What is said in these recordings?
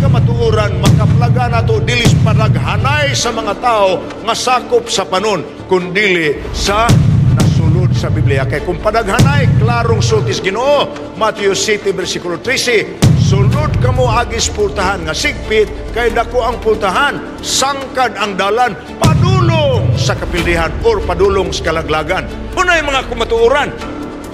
kamatuoran makaplaga nato dili panaghanay sa mga tao nga sakop sa panon kundili sa nasulod sa Biblia. Kay kung panaghanay klarong sultis Ginoo, Matthew 7 versikulo 13, sulod kamo agis pultahan nga sigpit kay dako ang pultahan, sangkad ang dalan padulong sa kapildihan or padulong sa kalaglagan. Unay mga kumatuoran,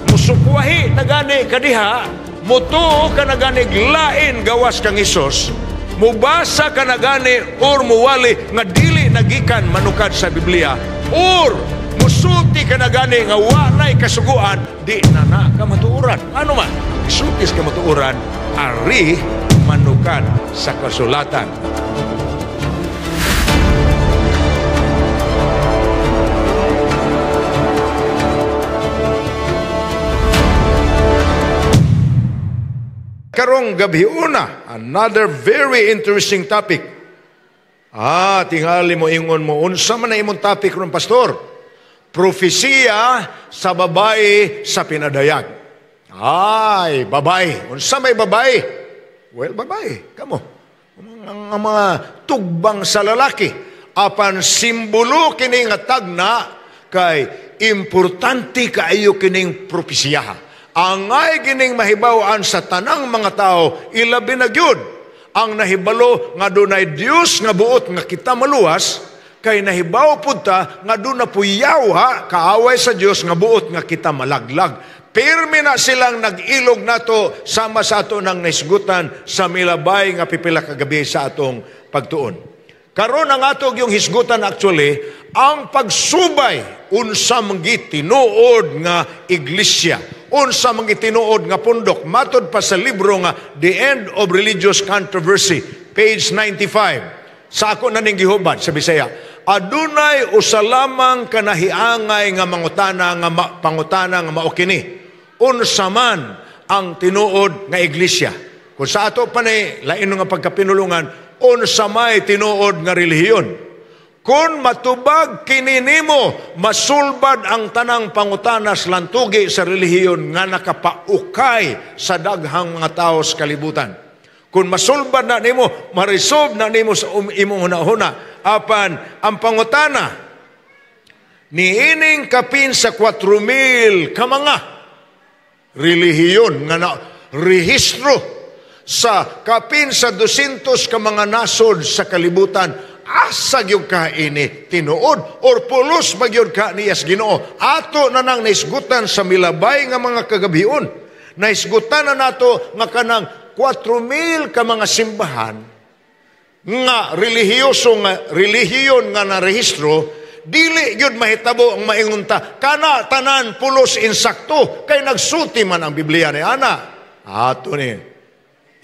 musukwahi na gani kadiha, mutuo ka na gani lain gawas kang Isos, mubasa ka na gani or muwali nga dili nagikan manukad sa Biblia, or musulti ka na gani nga walay kasuguan, di na kamatuoran. Ano man, isultis kamatuoran, ari manukad sa kasulatan. Karong gabi una, another very interesting topic. Tingali mo ingon mo, unsa man na imong topic ron pastor? Propesiya sa babae sa pinadayag. Ay, babae. Unsa may babae? Well, babae. Kamo. Ang mga tugbang sa lalaki. Apan simbolo kini nga tagna kay importante kaayo kining propesiyaha. Angay gining mahibawaan sa tanang mga tao, ilabi na gyud ang nahibalo nga dunay Dios nga buot nga kita maluwas, kay nahibaw pud ta nga doon na puyaw kaaway sa Dios nga buot nga kita malaglag. Pirmi na silang nag-ilog nato sama sa ato ng naisgutan sa milabay nga pipila kagabi sa atong pagtuon. Karon ang atog yung hisgutan actually, ang pagsubay unsa manggit tinuod nga iglesia, unsa manggit tinuod nga pundok, matod pa sa libro nga The End of Religious Controversy, page 95. Sa ako na ning gihubad sa Bisaya, adunay usa lamang kanahiangay nga mangutana nga pangutana nga mao kini, unsa man ang tinuod nga iglesia. Kung sa ato pa ni lain nga pagkapinulungan, unsa may tinuod nga relihiyon. Kung matubag kini nimo, masulbad ang tanang pangutanas lantugi sa relihiyon nga nakapaukay sa daghang mga tao sa kalibutan. Kung masulbad na nimo, marisolve na nimo sa imong hunahuna, apan ang pangutana niining kapin sa 4,000 ka mga relihiyon nga na rehistro sa kapin sa 200 ka mga nasod sa kalibutan, asa gyud ka ini tinuod or pulos magyud ka niyas Ginoo. Ato na nang naisgutan sa milabay nga mga kagabion, naisgutan na nato nga kanang 4,000 ka mga simbahan nga relihiyon nga narehistro, dili gyud mahitabo ang maingunta kana tanan pulos insakto kay nagsulti man ang Biblia ni ana. Ato ni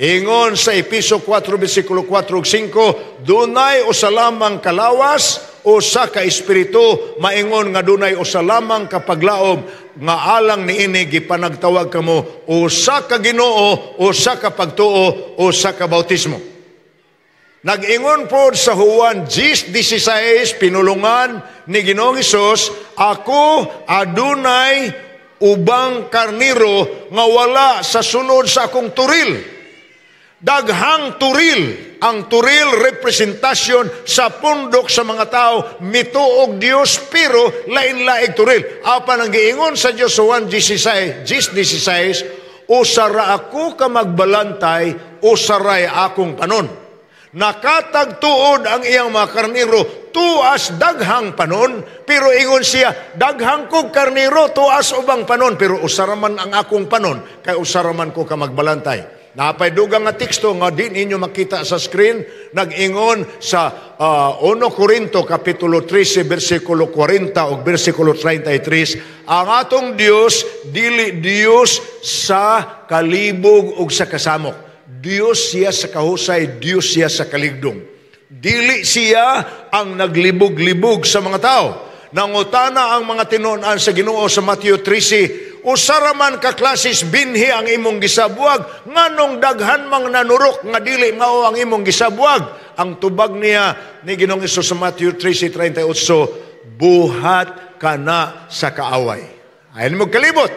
ingon sa Episo 4, versikulo 4 ug 5, dunay usa lamang kalawas, usa ka espiritu, maingon nga dunay usa lamang ka paglaom, nga alang niini gipanagtawag kamo, usa ka Ginoo, usa ka pagtuo, usa ka bautismo. Nag-ingon po sa Juan 10:16, pinulungan ni Ginoong Hesus, ako adunay ubang karniro nga wala sa sunod sa akong turil. Daghang turil, ang turil representasyon sa pundok sa mga tao, mituog Dios pero lain-laing turil. Apan ang giingon sa Dios sa 1:16, usara ako ka magbalantay, usaray akong panon. Nakatagtuod ang iyang mga karniro, tuas daghang panon, pero ingon siya, daghang kog karniro, tuas ubang panon, pero usaraman ang akong panon, kay usaraman ko ka magbalantay. Napaydugang nga teksto nga din inyo makita sa screen, nag-ingon sa 1 Corinto kapitulo 13 versikulo 40 o versikulo 33, ang atong Dios dili Dios sa kalibog o sa kasamok. Dios siya sa kahusay, Dios siya sa kaligdong. Dili siya ang naglibog-libog sa mga tao. Nangutana ang mga tinunan sa Ginoo sa Matthew 13, usaraman ka klasis binhi ang imong gisabuag, nganong daghan mang nanurok nga dili mao ang imong gisabuag. Ang tubag niya ni Ginoong Hesus sa Matthew 13:38, buhat ka na sa kaaway. Ayon mo kalibot.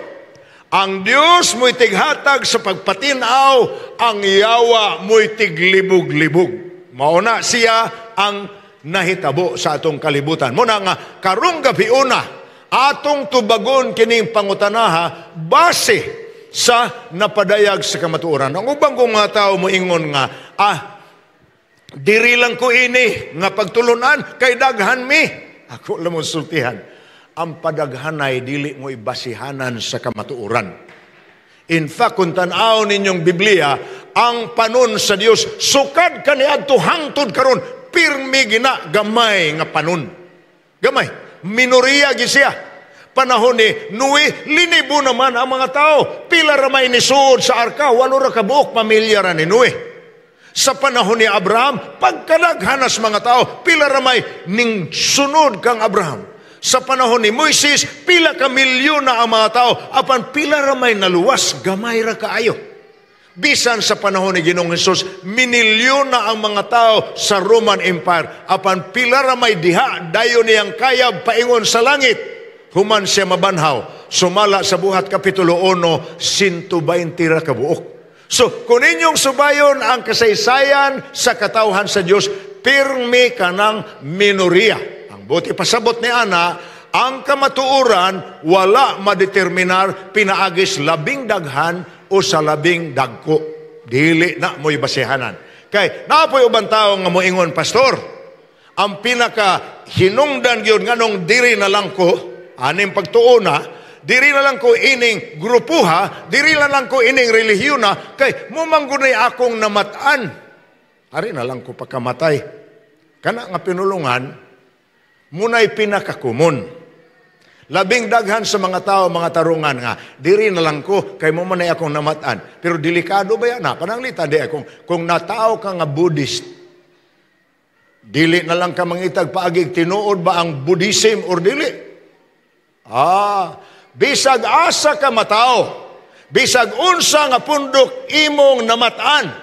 Ang Dios mo'y tighatag sa pagpatinaw, ang yawa mo'y tiglibog-libog. Mauna siya ang nahitabo sa atong kalibutan. Muna nga, karong gabi una, atong tubagon kining pangutanaha base sa napadayag sa kamatuoran. Ang ubang kong mga tao mo ingon nga, diri lang ko ini, nga pagtulunan, kay daghan mi. Ako lang mong sultihan. Ang padaghanay, dili mo ibasihanan sa kamatuoran. In fact, kung tanaw ninyong Biblia, ang panon sa Dios, sukad kaniadto hangtod karon, pirmi gina, gamay nga panon. Gamay. Minoriya gisya. Panahon ni Noe, linibo naman ang mga tao. Pila ramay ni suod sa arka, walo ra kabuok pamilya ra ni Noe. Sa panahon ni Abraham, pagkadaghanas mga tao, pila ramay ning sunod kang Abraham. Sa panahon ni Moises, pila ka milyon na ang mga tao, apan pila ramay naluwas, gamay ra kaayo. Bisan sa panahon ni Ginoong Hesus, minilyon na ang mga tao sa Roman Empire, apan pila ramay diha, dayon niyang kayab paingon sa langit. Human siya mabanhaw, sumala sa Buhat Kapitulo 1, 120 ra kabuok. So, kung inyong subayon ang kasaysayan sa katawhan sa Diyos, pirmi ka ng minoriya. Buti pasabot ni Ana, ang kamatuoran wala madeterminar pinaagis labing daghan o sa labing dagko. Dili na mo'y basihanan. Kay napoy ubang tao nga moingon, Pastor, ang pinaka hinungdan yun nganong diri na lang ko, aning pagtuona, diri na lang ko ining grupuha, diri na lang ko ining relihiyon na, kay mumanggunay akong namatan. Ari na lang ko pagkamatay. Kana nga pinulungan, muna'y pinakakumon. Labing daghan sa mga tao, mga tarungan nga, diri na lang ko, kay mo manay akong namatan. Pero delikado ba yan na? Pananglita di akong, kung natao ka nga Buddhist, dili na lang ka mangitag paagig, tinuod ba ang Buddhism or dili? Bisag asa ka matao, bisag unsa nga pundok imong namatan,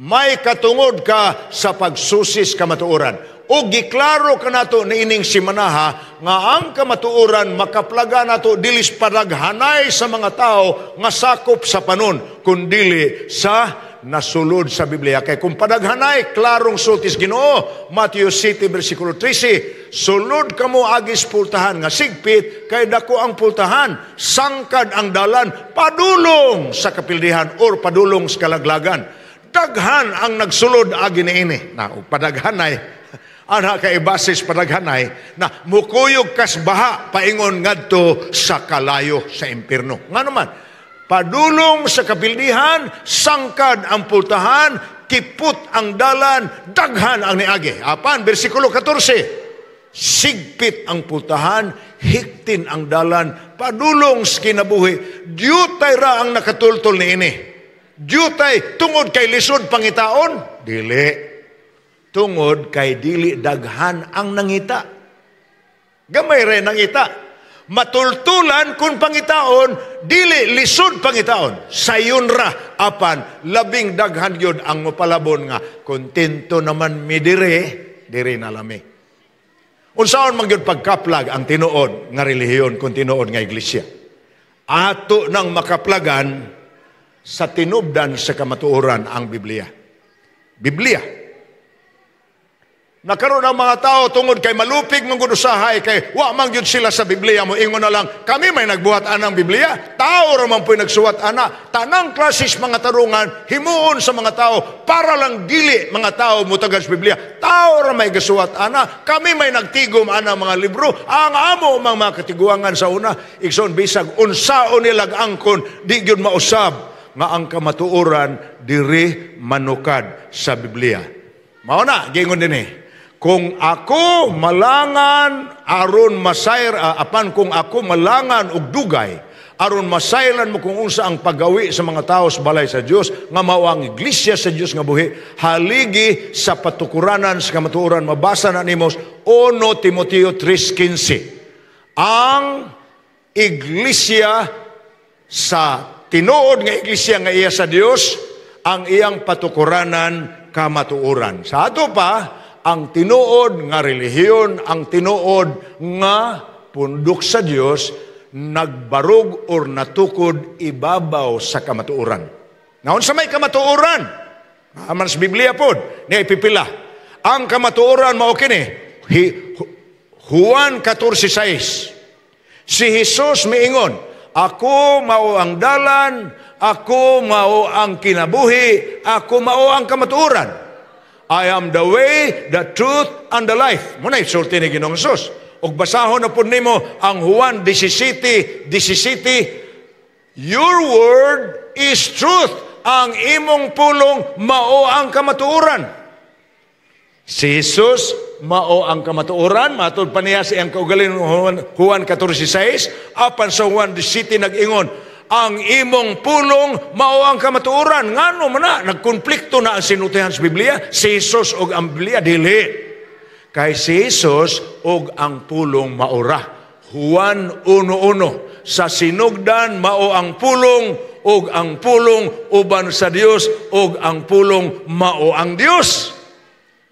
may katungod ka sa pagsusis kamatuoran. O giklaro ka nato ni ining simanaha nga ang kamatuoran makaplaga nato dilis padaghanay sa mga tao nga sakop sa panon kundili sa nasulod sa Biblia. Kay kung padaghanay, klarong sultis Ginoo, Matthew 7, versikulo 13, sulod kamo agis pultahan nga sigpit, kay dako ang pultahan, sangkad ang dalan, padulong sa kapildihan or padulong sa kalaglagan. Daghan ang nagsulod agi niini. Na padaghanay, ana kay basis padaghanay na mukuyog kas baha paingon ngadto sa kalayo sa impierno. Nga naman, padulong sa kapildihan, sangkad ang pultahan, kiput ang dalan, daghan ang niagi. Apan, versikulo 14, sigpit ang pultahan, hiktin ang dalan, padulong sa kinabuhi, diyutay ra ang nakatultol ni ini. Diyutay, tungod kay lisod pangitaon? Dili. Tungod kay dili daghan ang nangita. Gamay rin nangita. Matultulan kung pangitaon, dili lisod pangitaon. Sayon ra, apan, labing daghan yun ang mapalabon nga, kontento naman mi diri na lami. Unsaon man yun pagkaplag ang tinuod nga relihiyon kung tinuod nga iglesia. Ato nang makaplagan sa tinubdan sa kamatuoran ang Biblia. Biblia. Nakaroon ng mga tao tungod kay malupig mong gudusahay, kay wa man gyud sila sa Biblia mo, ingon na lang, kami may nagbuhat anang Biblia, tao raman po'y nagsuwat ana, tanang klasis mga tarungan, himuon sa mga tao, para lang dili mga tao mutagad sa Biblia, tao raman may gasuwat ana, kami may nagtigom anang mga libro, ang amo mga katiguangan sa una, ikson bisag, unsaon nilag angkon, di gyud mausab, nga ang kamatuoran, diri manukad sa Biblia. Mauna, gingon din kung ako malangan aron masayr apan kung ako malangan og dugay aron masaylan mo kung unsa ang paggawi sa mga tao sa balay sa Dios nga mao ang iglesia sa Dios nga buhi, haligi sa patukuranan sa kamatuoran. Mabasa na nimo 1 Timoteo 3:15. Ang iglesia sa tinuod nga iglesia nga iya sa Dios, ang iyang patukuranan kamatuoran. Sa ato pa, ang tinuod nga relihiyon, ang tinuod nga pundok sa Dios, nagbarog or natukod ibabaw sa kamatuoran. Naon sa may kamatuoran? Aman sa Biblia pod, ni ipipila. Ang kamatuoran mao kini Juan 14:6. Si Jesus miingon, ako mao ang dalan, ako mao ang kinabuhi, ako mao ang kamatuoran. I am the way, the truth, and the life. Muna isulti ni Ginoong Jesus. Og basahon na po nimo ang Juan 17:17. Your word is truth. Ang imong pulong mao ang kamatuoran. Si Jesus mao ang kamatuoran. Matod pa niya sa iyang kaugaling Juan 14:6. Apan sa Juan 17 nag-ingon, ang imong pulong mao ang kamatuoran. Ngano man na nagkonflikto na ang sinutihan sa Biblia? Si Jesus og ang Biblia dili. Kay si Jesus og ang pulong maura. Juan 1:1. Sa sinugdan mao ang pulong og ang pulong uban sa Dios og ang pulong mao ang Dios.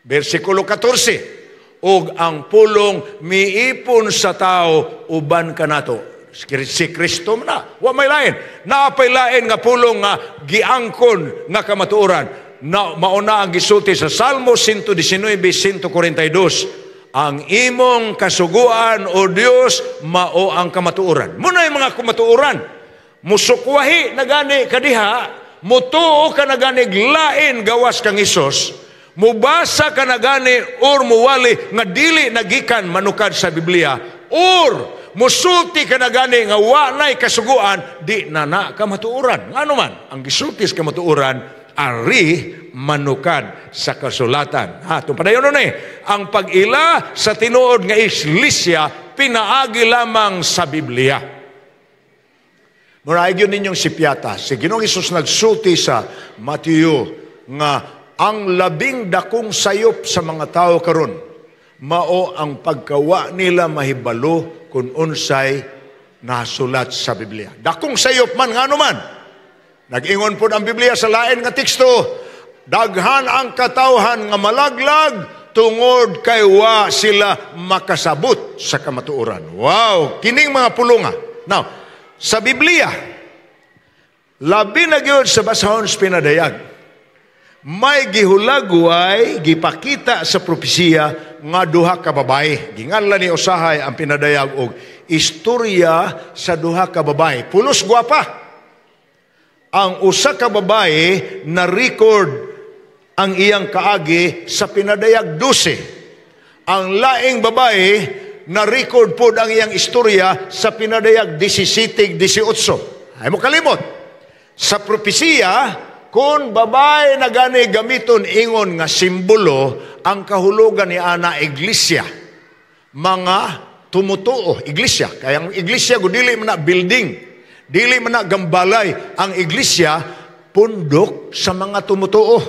Versikulo 14. Og ang pulong miipon sa tao uban kanato. Si Kristo na. Wa may lain. Naapay lain nga pulong nga giangkon nga kamatuoran. Na mauna ang gisulti sa Salmo 119:142. Ang imong kasuguan o Dios mao ang kamatuoran. Muna yung mga kamatuoran. Musukwahi na gani kadiha, mutuo ka na gani lain gawas kang Isos, mubasa ka na gani or muwali nga dili nagikan manukad sa Biblia, or musulti ka na gani nga walay kasuguan, di na kamatuoran. Ano man, ang gisulti sa kamatuoran, ari manukad sa kasulatan. Itong padayon nun ang pag-ila sa tinuod nga Iglesia, pinaagi lamang sa Biblia. Muraig yun ninyong sipyata. Si Ginoong Isus nagsulti sa Mateo nga ang labing dakong sayop sa mga tao karon mao ang pagkawa nila mahibalo kung unsay nasulat sa Biblia. Dakong sayop man, nga man. Nag-ingon po ang Biblia sa lain nga teksto, daghan ang katawhan nga malaglag tungod kay wa sila makasabot sa kamatuoran. Wow, kining mga pulunga. Now, sa Biblia, labi na gyud sa basahon sa pinadayag, may gihulagway, gipakita sa propesiya nga duha ka babae. Ginganlan ni usahay ang pinadayag og istorya sa duha ka babae. Pulos gwapa. Ang usa ka babae na record ang iyang kaagi sa pinadayag 12. Ang laing babae na record po ang iyang istorya sa pinadayag 17-18. Ay mo kalimot. Sa propesiya, kung babae na gani gamiton ingon nga simbolo, ang kahulugan ni ana iglesia. Mga tumutuo, iglesia. Kaya ang iglesia, dili man na building, dili man na gambalay. Ang iglesia, pundok sa mga tumutuo.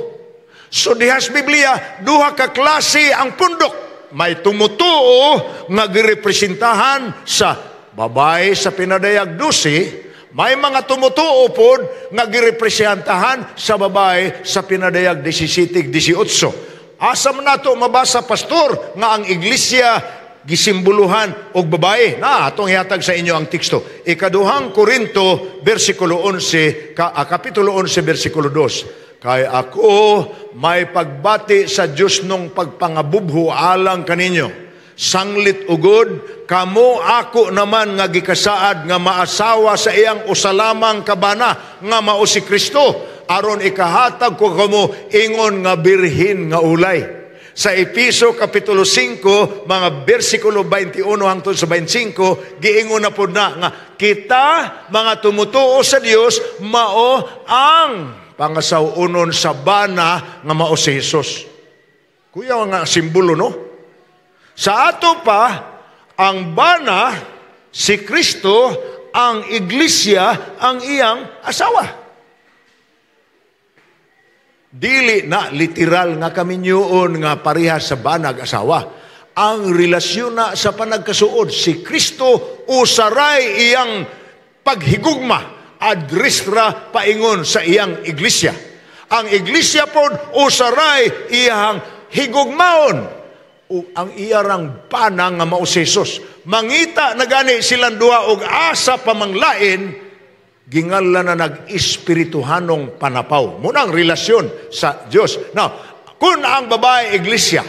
So dihas Biblia, duha ka klase ang pundok. May tumutuo nga girepresentahan sa babae sa pinadayag 12, may mga tumutuo pod nga girepresentahan sa babae sa pinadayag 17-18. Asa man nato mabasa, pastor, nga ang iglesia gisimbuluhan og babae? Na atong ihatag sa inyo ang teksto. Ikaduhang Korinto versikulo 11, kapitulo 11 versikulo 2. Kay ako may pagbati sa Diyos nung pagpangabubho alang kaninyo. Sanglit ugod, kamo ako naman nga gikasaad nga maasawa sa iyang usalamang kabana nga mao si Kristo. Aron ikahatag ko kamo ingon nga birhin nga ulay. Sa Episo kapitulo 5, mga versikulo 21 hangtod sa 25, giingon na po na nga kita mga tumutuo sa Dios mao ang pangasawunon sa bana nga mao si Jesus. Kuya nga simbolo, no? Sa ato pa, ang bana, si Kristo, ang iglesia, ang iyang asawa. Dili na literal nga kaminyoon nga parehas sa banag asawa. Ang relasyon na sa panagkasuod, si Kristo usaray iyang paghigugma adrestra paingon sa iyang iglesia. Ang iglesia pod usaray iyang higugmaon ang iyarang bana nga mao si Jesus. Mangita na gani silang duha og asa pamanglain, gingalan na nag-espirituhanong panapaw. Muna ang relasyon sa Diyos. Now, kung ang babae iglesia,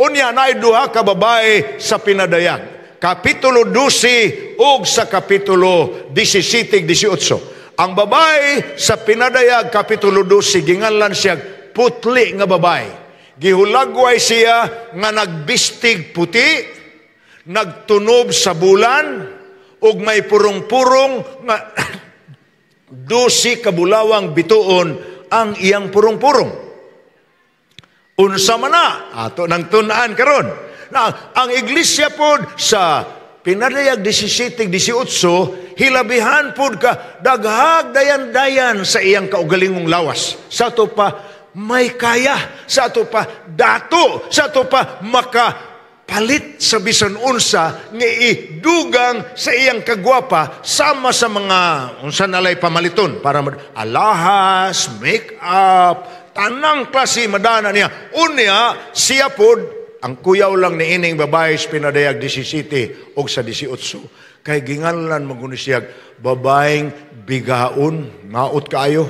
unya na duha ka babae sa pinadayag. Kapitulo 12 ug sa kapitulo 17-18. Ang babae sa pinadayag, kapitulo 12, gingalan siya putli nga babae. Gihulagway siya nga nagbistig puti, nagtunob sa bulan, ug may purong-purong nga 12 kabulawang bituon ang iyang purong-purong. Unsa man na, ato nang tunaan karon. Na ang iglesia pod sa pinadayag 17-18, hilabihan pod ka daghag dayan-dayan sa iyang kaugalingong lawas. Sa to pa may kaya, sa ato pa dato, sa ato pa makapalit sa bisan unsa nga idugang sa iyang kagwapa sama sa mga unsa nalay pamaliton para alahas, make-up, tanang klase madana niya. Unya siya pod ang kuyaw lang ni ining babae sa pinadayag 17 o sa 18. Kay ginganlan maguni siya babaeng bigaon, maot kaayo.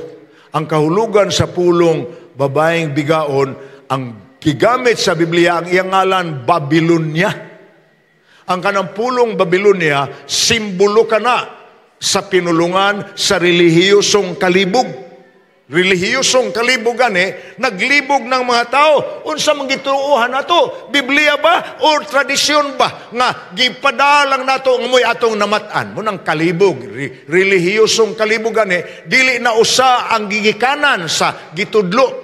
Ang kahulugan sa pulong babaeng bigaon, ang gigamit sa Biblia, ang iyang ngalan, Babylonia. Ang kanang pulong Babylonia, simbolo ka na sa pinulungan sa relihiyosong kalibog. Relihiyosong kalibog naglibog ng mga tao. Unsa man gituuhan nato? Biblia ba o tradisyon ba nga gipadalang nato ng moy atong namatan? Munang kalibog, relihiyosong kalibog dili na usa ang gigikanan sa gitudlo.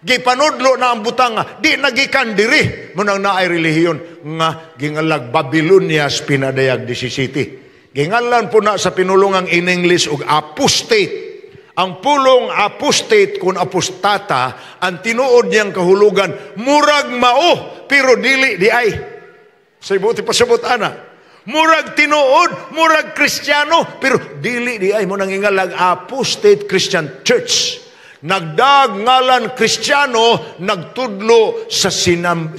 Gipanudlo na ang butang di nagikan diri. Munang naay relihiyon nga gingalag Babylonia sa pinadayag 17. Gingalan po na sa pinulungang in English og apostate. Ang pulong apostate kung apostata, ang tinuod niyang kahulugan, murag mao, pero dili di ay. Sa ibuti pasabot ana. Murag tinuod, murag Kristiyano, pero dili di ay. Mo nangingalag apostate Christian Church. Nagdag ngalan Kristiyano, nagtudlo sa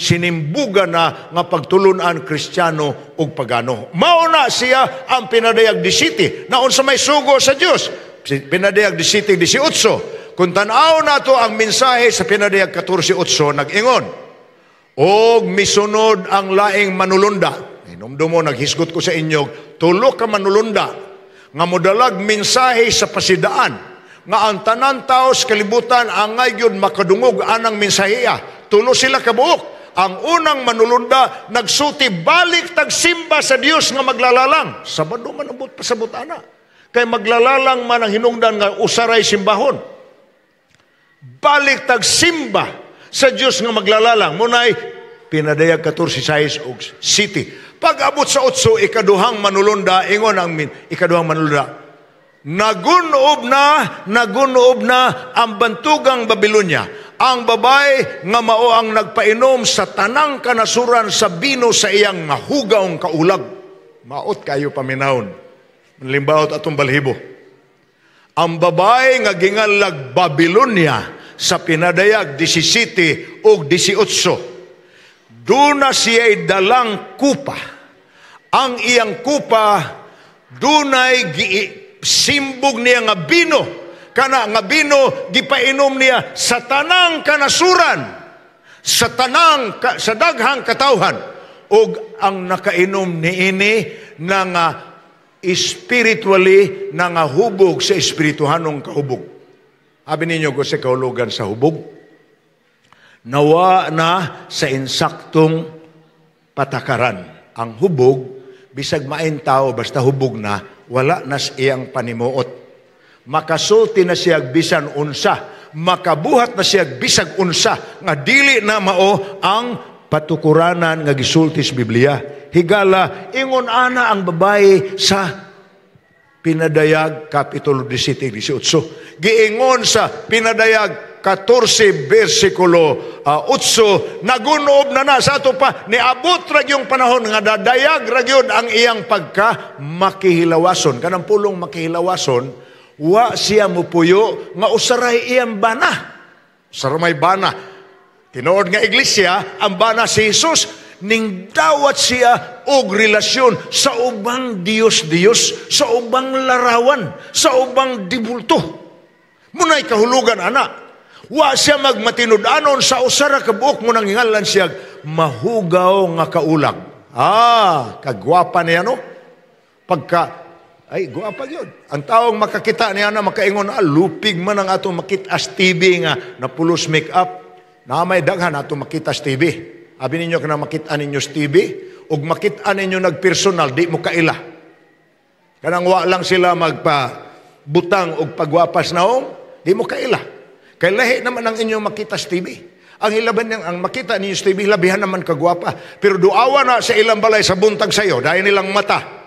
sinimbuga na nga pagtulunan Kristiyano ug pagano. Mauna siya ang pinadayag 17, na unsa may sugo sa Dios. Pinadayag 17-18. Kung tanaw na to ang mensahe sa pinadayag 14-8, nag-ingon, og misunod ang laing manulunda. Inumdumo, naghisgot ko sa inyo, tulo ka manulunda, nga modalag mensahe sa pasidaan, nga ang tanan tao sa kalibutan ang ngayon makadungog anang mensahiya. Tulo sila kabuok. Ang unang manulunda, nagsuti balik tagsimba sa Dios nga maglalalang. Sabado man abot pasabot ana. Kay maglalalang man ang hinungdan nga usaray simbahon. Balik tagsimba sa Dios nga maglalalang. Munay pinadayag 14:6 og city. Pag abot sa 8, ikaduhang manulunda, ingon ang ikaduhang manulunda. Nagunob na ang bantugang Babylonia. Ang babae nga mao ang nagpainom sa tanang kanasuran sa bino sa iyang mahugaong kaulag. Maot kayo paminahon. Limbaot atong balhibo. Ang babae nga gingalag Babylonia sa pinadayag 17 o 18. Duna siya'y dalang kupa. Ang iyang kupa dunay simbog niya nga bino. Kana nga bino gipainom niya sa tanang kanasuran, sa daghang katawhan, og ang nakainom niini na nga spiritually nangahubog sa espirituhanong kahubog. Abi ninyo ko sa kahulugan sa hubog. Nawa na sa insaktong patakaran. Ang hubog, bisag main tao, basta hubog na, wala na iyang panimuot. Makasulti na siya bisan unsa. Makabuhat na siya bisag unsa. Nga dili na mao ang patukuranan nga gisulti sa Biblia. Higala, ingon ana ang babae sa pinadayag kapitulo 17-18. Giingon sa pinadayag 14 versikulo 8, nagunob na sa ato pa, niabot ra yung panahon nga dadayag ra gyud ang iyang pagka makihilawason. Kanang pulong makihilawason, wa siya mupuyo nga usaray iyang bana. Saramay bana. Tinuod nga iglesia, ang bana si Jesus, ning dawat siya og relasyon sa ubang Dios-Dios, sa ubang larawan, sa ubang dibulto. Muna'y kahulugan, anak. Wa siya magmatinud-anon sa usara ka buok mo nang hingalan siya mahugaw nga kaulag. Kagwapa niya, no? Ay, gwapa yun. Ang taong makakita niya na makaingon, lupig man ang atong makita as TV nga, napulos make-up, na may daghan atong makita as TV. Abi ninyo ka na makita ninyo as TV, o makita ninyo nagpersonal, di mo kaila. Kanang wa lang sila magpabutang o pagwapas naong, di mo kaila. Kaya lahi naman ang inyong makita as TV. Ang ilaban niyang, ang makita ninyo sa TV, labihan naman kagwapa. Pero duawa na sa ilang balay sa buntag sayo, dahil nilang mata,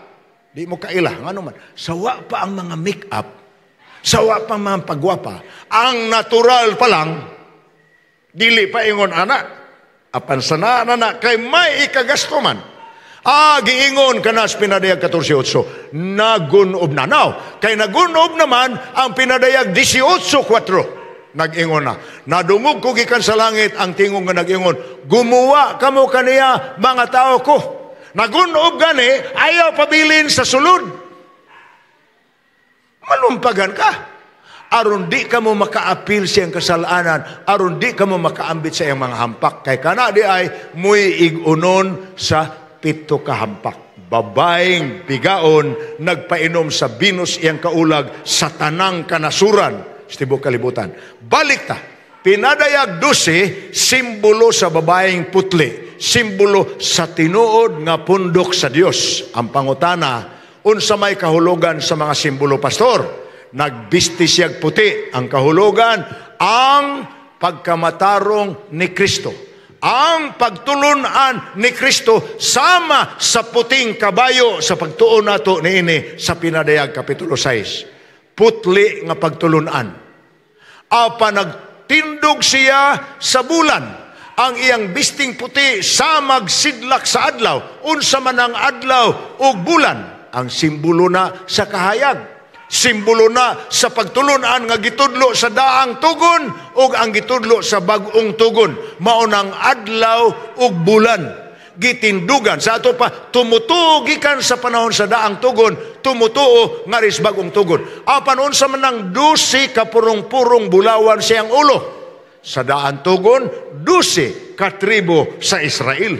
di mo kaila, ano man. Sawa pa ang mga make-up, sawa pa ang mga pagwapa. Ang natural pa lang, dili pa ingon, anak, apan sana na kay may ikagasto man. Giingon ka na sa pinadayag 14.8, nagunob na. Now, kay nagunob naman ang pinadayag 18.4. Nag-ingon na, nadungog ko gikan sa langit ang tingong nga nag-ingon, gumawa kamo kaniya mga tao ko. Nagunob gani, ayaw pabilin sa sulod. Malumpagan ka. Aron di ka mo makaapil sa iyang kasalanan, aron di ka mo makaambit sa iyang mga hampak. Kay kana di ay muy igunon sa 7 ka hampak. Babaeng bigaon, nagpainom sa binos iyang kaulag sa tanang kanasuran, sa tibok kalibutan. Balik ta, pinadayag 12, simbolo sa babaeng putli. Simbolo sa tinuod nga pundok sa Dios. Ang pangutana, unsa may kahulugan sa mga simbolo, pastor? Nagbisti siyag puti. Ang kahulugan, ang pagkamatarong ni Kristo. Ang pagtulunan ni Kristo sama sa puting kabayo sa pagtuon nato niini sa pinadayag kapitulo 6. Putli nga pagtulunan. Apa nagtindog siya sa bulan. Ang iyang bisting puti sa magsidlak sa adlaw. Unsa man ang adlaw o bulan. Ang simbolo na sa kahayag. Simbolo na sa pagtulunan nga gitudlo sa daang tugon o ang gitudlo sa bagong tugon. Maunang adlaw o bulan. Gitindugan. Sa ato pa, tumutuo gikan sa panahon sa daang tugon, tumutuo nga ris bagong tugon. Apan unsa man ang 12 kapurong-purong bulawan siyang ulo. Sa daan tugon, 12 katribo sa Israel.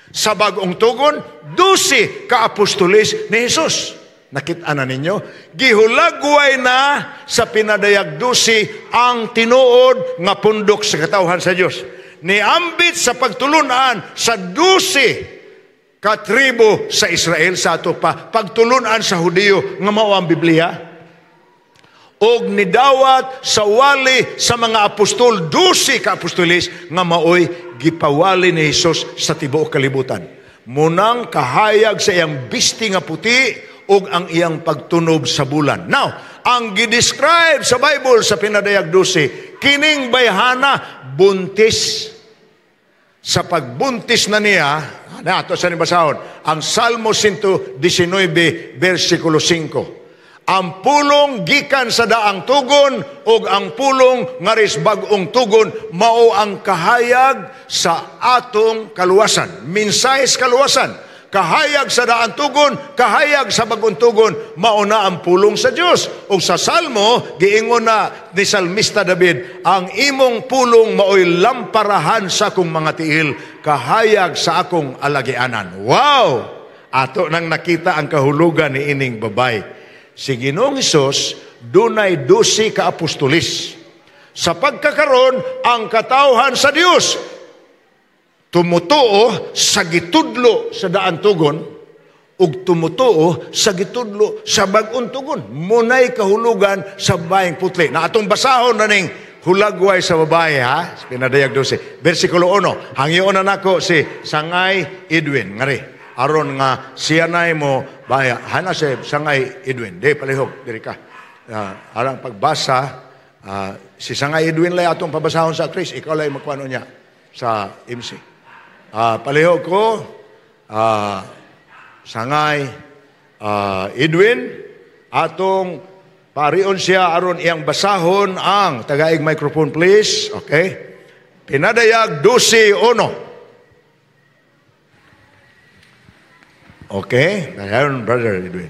Sa bagong tugon, 12 kaapostolis ni Jesus. Nakita na ninyo? Gihulagway na sa pinadayag 12 ang tinuod nga pundok sa katawhan sa Dios. Niambit sa pagtulunan sa 12 katribo sa Israel, sa ato pa pagtulunan sa Hudiyo nga mao ang Biblia. Og nidawat sa wali sa mga apostol, 12 ka apostolis nga maoy gipawali ni Jesus sa tibuok kalibutan. Munang kahayag sa iyang bisti nga puti og ang iyang pagtunob sa bulan. Now, ang gidescribe sa Bible sa pinadayag 12, kining bayhana buntis. Sa pagbuntis na niya, ato sa nibasahon, ang Salmo 119 versikulo 5. Ang pulong gikan sa daang tugon o ang pulong ngaris bagong tugon mao ang kahayag sa atong kaluwasan. Minsayes kaluwasan. Kahayag sa daang tugon, kahayag sa bagong tugon, mao na ang pulong sa Dios. O sa Salmo, giingon na ni Salmista David, ang imong pulong maoy lamparahan sa akong mga tiil, kahayag sa akong alagianan. Wow! Ato nang nakita ang kahulugan ni ining babay. Si Ginoong Hesus, dunay 12 ka apostolis. Sa pagkakaroon, ang katawhan sa Dios, tumutuo sa gitudlo sa daan tugon, ug tumutuo sa gitudlo sa bagong tugon. Munay kahulugan sa babayeng putli. Na atong basahon na ning hulagway sa babae, ha? Pinadayag 12. Versikulo 1. Hangyoon na nako si Sangay Edwin. Ngari. Aron nga siya na mo, baya, hana si Sangay Edwin. Di, palihog, diri ka. Alang pagbasa, si Sangay Edwin lay atong pabasahon sa Chris, ikaw lay magkuano niya sa MC. Palihog ko, Sangay Edwin, atong parion siya aron iyang basahon ang tagaig microphone please, okay? Pinadayag 12:1. Okay, ngayon Brother Edwin.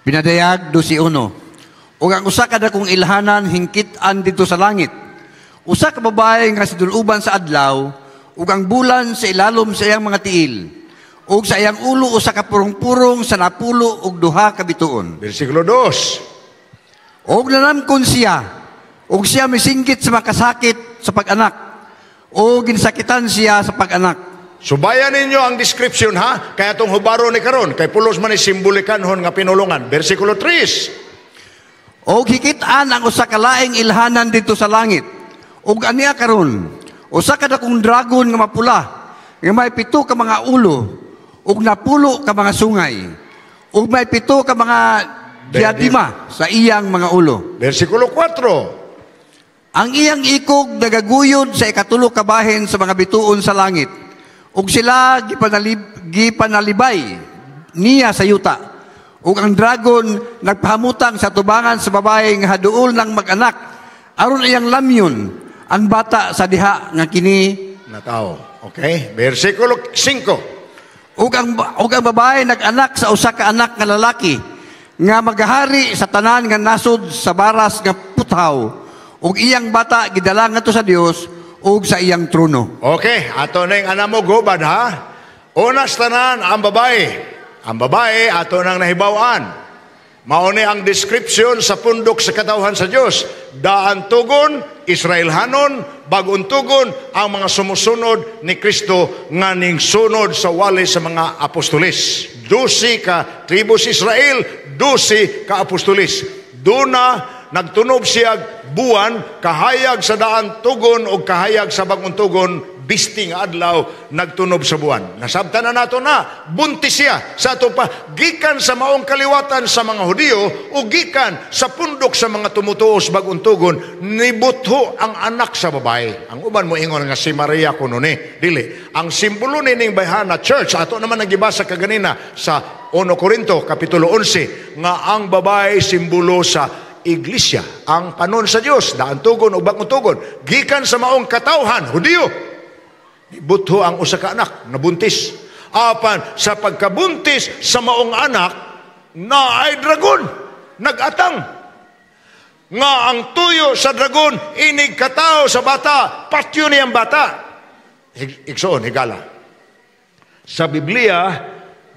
Pinadayag 12:1. Ug ang usa ka dakong ilhanan hingkit-an dito sa langit. Usa ka babae nga siduluban sa adlaw, ug ang bulan sa ilalom sa iyang mga tiil. Ug sa iyang ulo usa ka purong-purong sa napulo ug duha ka bituon. Versikulo 2. Og nanamkon siya, og siya misinggit sa makasakit sa pag-anak, o ginsakitan siya sa pag-anak. Subayan ninyo ang description ha, kaya itong hubaro ni karon, kay pulos man ni simbolikanhon nga pinulungan. Versikulo 3. Og hikit-an ang usa ka laing ilhanan dito sa langit. Og aniya karon, usa ka dakong dragon nga mapula, nga may 7 ka mga ulo, ug napulo ka mga sungay, ug may 7 ka mga diadima sa iyang mga ulo. Versikulo 4. Ang iyang ikog nagaguyod sa ikatulo ka bahin sa mga bituon sa langit, ug sila gipanalibay niya sa yuta. Ug ang dragon nagpahamutang sa tubangan sa babae nga haduol ng mag-anak, aron iyang lamyon ang bata sa diha nga kini na tao. Okay? Versikulo 5. ug ang babae nag-anak sa usa ka anak nga lalaki nga magahari sa tanan nga nasod sa baras nga puthaw, ug iyang bata gidala ngadto sa Dios ug sa iyang trono. Okay, ato na yung anamo gubad ha. Unas tanan ang babae. Ang babae ato nang nahibawaan. Mauni ang description sa pundok sa katawhan sa Dios. Daan tugon, Israelhanon, bagong tugon ang mga sumusunod ni Kristo nga ning sunod sa wali sa mga apostolis. 12 ka tribus Israel, 12 ka apostolis. Duna nagtunob siya buwan, kahayag sa daan tugon o kahayag sa bagong tugon, bisting adlaw nagtunob sa buwan. Nasabtan na nato na, buntis siya sa ato pa, gikan sa maong kaliwatan sa mga Hudiyo o gikan sa pundok sa mga tumutuos bagong tugon, nibutho ang anak sa babae. Ang uban mo ingon nga si Maria kuno ni. Dili, ang simbolo ning bayhana church, ato naman nagibasa kaganina sa 1 Corinto kapitulo 11, nga ang babae simbolo sa iglesia, ang panon sa Dios, daan tugon o bagong tugon, gikan sa maong katawhan, Hudiyo. Butho ang usa ka anak, nabuntis. Apan sa pagkabuntis sa maong anak, na ay dragon, nagatang. Nga ang tuyo sa dragon, inig katao sa bata, patyo niyang bata. Igsoon, higala. Sa Biblia,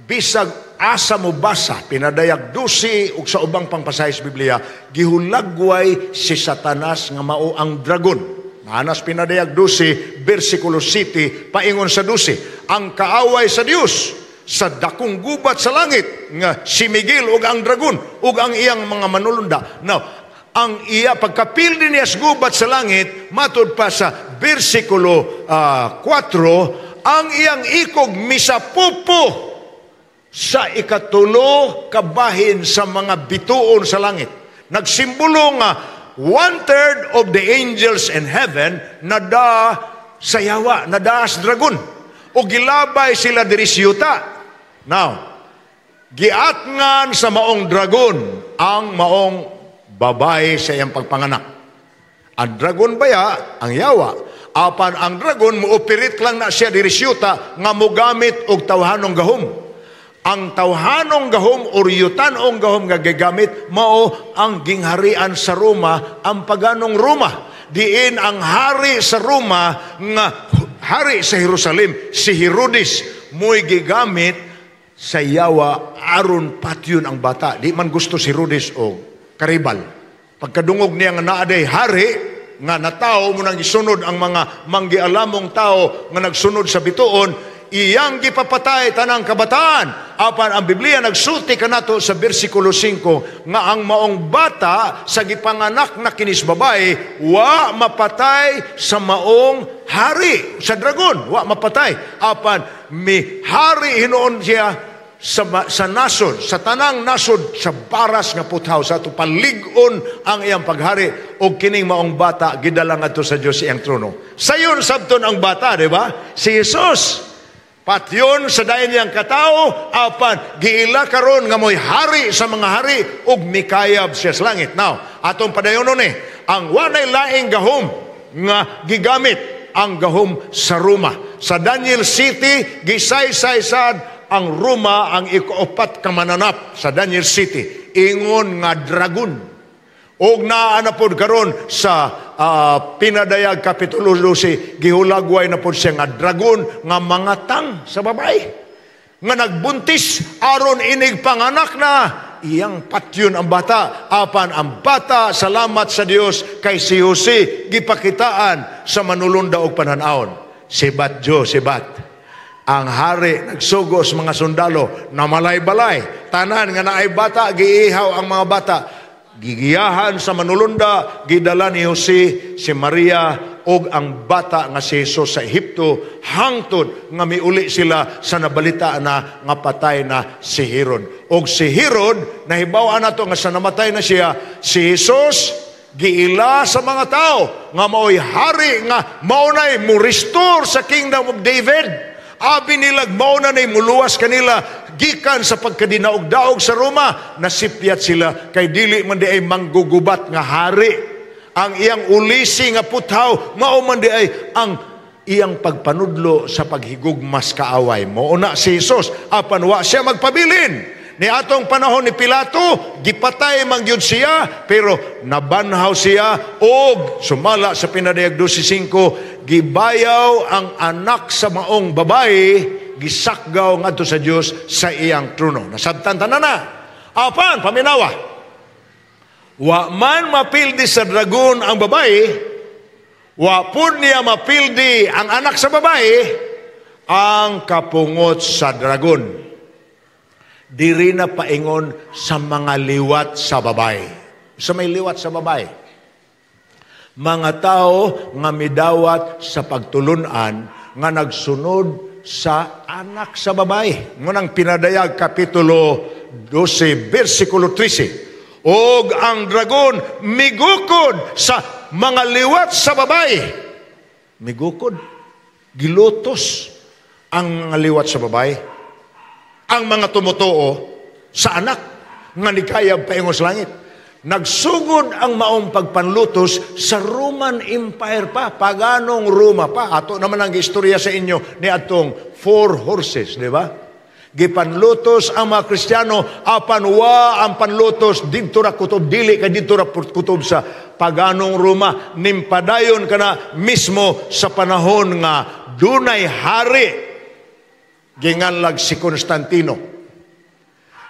bisag asa mo basa, pinadayag 12 ug sa ubang pangpasahe sa Biblia, gihulagway si Satanas nga mao ang dragon. Anas pinadayag 12, versikulo 7, paingon sa 12, ang kaaway sa Dios sa dakong gubat sa langit nga si Miguel ug ang dragon ug ang iyang mga manulunda. Now, ang iya pagkapildi niya sa gubat sa langit, matud pa sa versikulo 4, ang iyang ikog misapupo sa ikatulo kabahin sa mga bituon sa langit. Nagsimbolo nga 1/3 of the angels in heaven nada sa yawa, nada sa dragon. O gilabay sila diri sa yuta. Now, giatngan sa maong dragon ang maong babae sa iyang pagpanganak. Ang dragon baya, ang yawa. Apan ang dragon, muupirit lang na siya diri sa yuta nga mogamit og tawhanong gahom. Ang tawhanong gahom o yutanong gahom nga gagamit mao ang gingharian sa Roma, ang paganong Roma. Diin ang hari sa Roma nga hari sa Jerusalem, si Herodes, mo'y gigamit sa yawa aron patyon ang bata. Di man gusto si Herodes o karibal. Pagkadungog niya nga naaday hari, nga natao mo nang isunod ang mga manggialamong tao nga nagsunod sa bituon, iyang gipapatay tanang kabataan. Apan ang Biblia nagsulti kanato sa versikulo 5 nga ang maong bata sa gipanganak na kinis babae wa mapatay sa maong hari sa dragon, wa mapatay. Apan mi hari hinuon siya sa nasod, sa tanang nasod sa baras nga puthaw sa ato palig-on ang iyang paghari o kining maong bata gidala ngadto sa Dios iyang trono. Sayon sabton ang bata, di ba? Si Jesus patyon sa dayon niyang katao, apan giila karon nga mo'y hari sa mga hari ug mikayab siya sa langit. Now, atong padayonon ang wanay laing gahom nga gigamit ang gahom sa Roma. Sa Daniel City, gisaysay sad ang Roma ang ikaapat ka mananap sa Daniel City. Ingon nga dragon. Og naanapod karon sa Pinadayag Kapitulo 12, gihulagway na pod siya nga dragon nga mangatang sa babae. Nga nagbuntis aron inig panganak na iyang patyon ang bata. Apan ang bata, salamat sa Dios kay si Jose, gipakitaan sa manulunda og pananaon. Sibat Jo, sibat. Ang hari nagsugos mga sundalo na malay-balay. Tanan nga naay bata, giihaw ang mga bata. Gigiyahan sa manulunda, gidala ni Jose, si Maria, og ang bata nga si Jesus sa Ehipto, hangtod nga miuli sila sa nabalita na nga patay na si Herod. Og si Herod, nahibaw nato nga sa namatay na siya, si Jesus, giila sa mga tao, nga mao'y hari nga maunay mo restore sa kingdom of David. Abi nilag maunay muluwas kanila, gikan sa pagkadinaog-daog sa Roma, nasipyat sila kay dili man di ay manggugubat nga hari. Ang iyang ulisi nga puthaw, mao man di ay ang iyang pagpanudlo sa paghigugmas kaaway. Mauna si Jesus, apan wa siya magpabilin. Ni atong panahon ni Pilato, gipatay man gyud siya, pero nabanhaw siya og sumala sa Pinadayag 12:5, gibayaw ang anak sa maong babae, gisakgaw ngadto sa Dios sa iyang trono. Nasabtan tanan na. Apan paminawa, wa man mapildi sa dragon ang babae, wa pud niya mapildi ang anak sa babae, ang kapungot sa dragon. Diri na paingon sa mga liwat sa babae. Sa may liwat sa babae. Mga tao nga midawat sa pagtulunan nga nagsunod sa anak sa babae. Ngunang Pinadayag Kapitulo 12, versikulo 13. Og ang dragon migukod sa mga liwat sa babae. Migukod. Gilutos ang mga liwat sa babae. Ang mga tumutuo sa anak nga nikayab paingon sa langit. Nagsugod ang maong pagpanlutos sa Roman Empire pa, paganong Roma pa. Ato naman ang istorya sa inyo ni atong 4 horses, di ba? Gipanlutos ang mga Kristiyano, apanwa ang panlutos dito ra kutob, dili ka dito ra kutob sa paganong Roma. Nimpadayon ka na mismo sa panahon nga dunay hari, ginganlag si Constantino.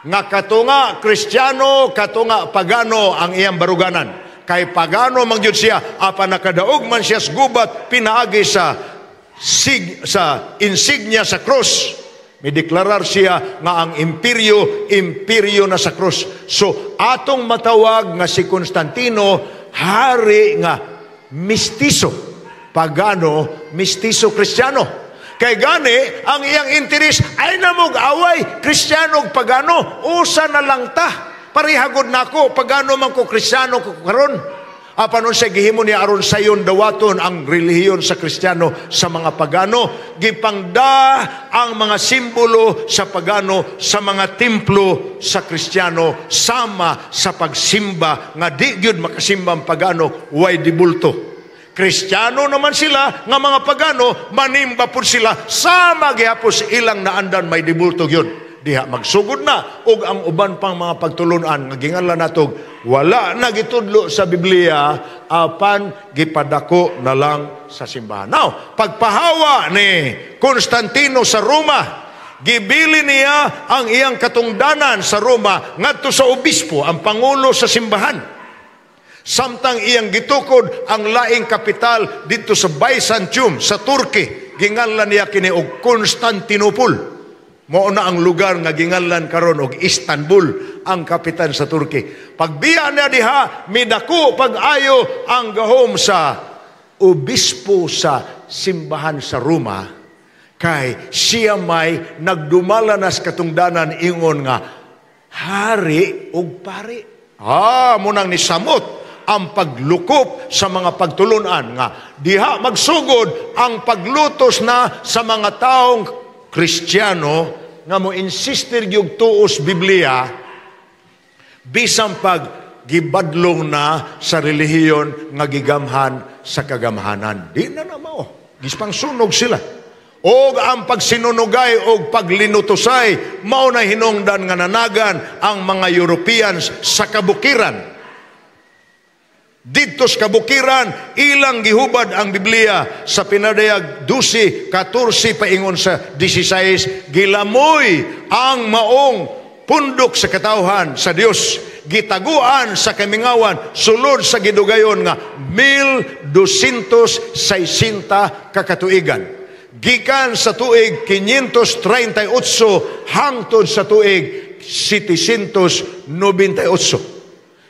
Nga katunga Kristiyano, katunga pagano ang iyang baruganan. Kay pagano mangyud siya, apan nakadaog man siya sa gubat, pinaagi sa insignia sa cross. May deklarar siya nga ang imperyo na sa cross. So atong matawag nga si Constantino, hari nga mistiso, pagano, mistiso Kristiyano. Kay gani, ang iyang interes ay namog away, Kristiyano ug pagano, usa na lang ta. Parihagod nako, pagano man ko Kristiyano ko karon. Apanon sa gihimo ni aron sayon dawaton ang relihiyon sa Kristiyano sa mga pagano. Gipangda ang mga simbolo sa pagano sa mga templo sa Kristiyano sama sa pagsimba nga di gyud makasimba ang pagano way dibulto. Kristiyano naman sila nga mga pagano, manimba po sila sama gihapos ilang naandan may dibulto yun. Diha magsugod na og ang uban pang mga pagtulunan nga ginganlan natog wala na gitudlo sa Biblia, apan gipadako na lang sa simbahan. Now, pagpahawa ni Constantino sa Roma, gibili niya ang iyang katungdanan sa Roma ngadto sa obispo, ang pangulo sa simbahan. Samtang iyang gitukod ang laing kapital dito sa Byzantium, sa Turkey. Ginganlan niya kini og Constantinople. Mao na ang lugar nga ginganlan karon og Istanbul, ang kapital sa Turkey. Pagbiya na diha, midako pag-ayo ang gahom sa obispo sa simbahan sa Roma. Kay siya may nagdumalanas katungdanan ingon nga hari ug pari. Munang ni samot ang paglukop sa mga pagtulunan nga diha magsugod ang paglutos na sa mga taong Kristiyano nga mo insistir gyud tuos Biblia bisan pag gibadlong na sa relihiyon nga gigamhan sa kagamhanan. Di na mao. Gispang sunog sila. O ang pagsinunugay o paglinutusay, mao na hinungdan nga nanagan ang mga Europeans sa kabukiran. Dito sa kabukiran, ilang gihubad ang Biblia sa pinadayag 12, 14, paingon sa 16, gilamoy ang maong pundok sa katawhan sa Dios, gitaguan sa kamingawan, sulod sa gidugayon nga 1260 kakatuigan. Gikan sa tuig 538 hangtod sa tuig 798.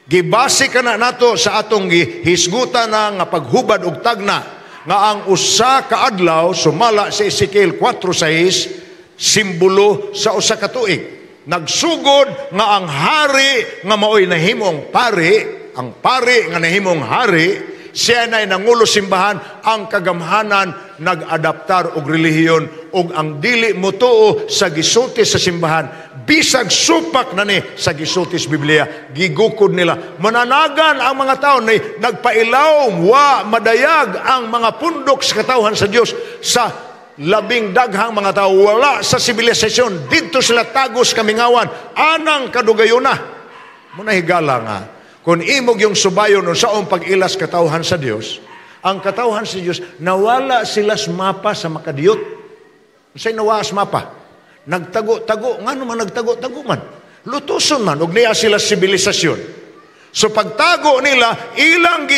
Gibase ka na nato sa atong gihisgutan na nga paghubad og tagna nga ang usa ka adlaw sumala sa Ezekiel 4:6 simbolo sa usa ka tuig. Nagsugod nga ang hari nga maoy nahimong pari, ang pari nga nahimong hari, siya na'y nangulo simbahan, ang kagamhanan nag-adaptar og relihiyon og ang dili motuo sa gisulti sa simbahan, bisag supak na ni sa gisulti sa Biblia, gigukod nila. Mananagan ang mga tao na nagpailaw, wa madayag ang mga pundok sa katawhan sa Dios sa labing daghang mga tao, wala sa sibilisasyon, dito sila tagos kamingawan, anang kadugayon na. Muna higala nga, kung imog yung subayon o saong pag-ilas katawhan sa Dios, ang katawhan sa Dios, nawala sila mapa sa makadiyot. Say nawala mapa. Nagtago-tago, nga naman nagtago-tago man. Lutuson man, og niya sila sibilisasyon. So pagtago nila, ilang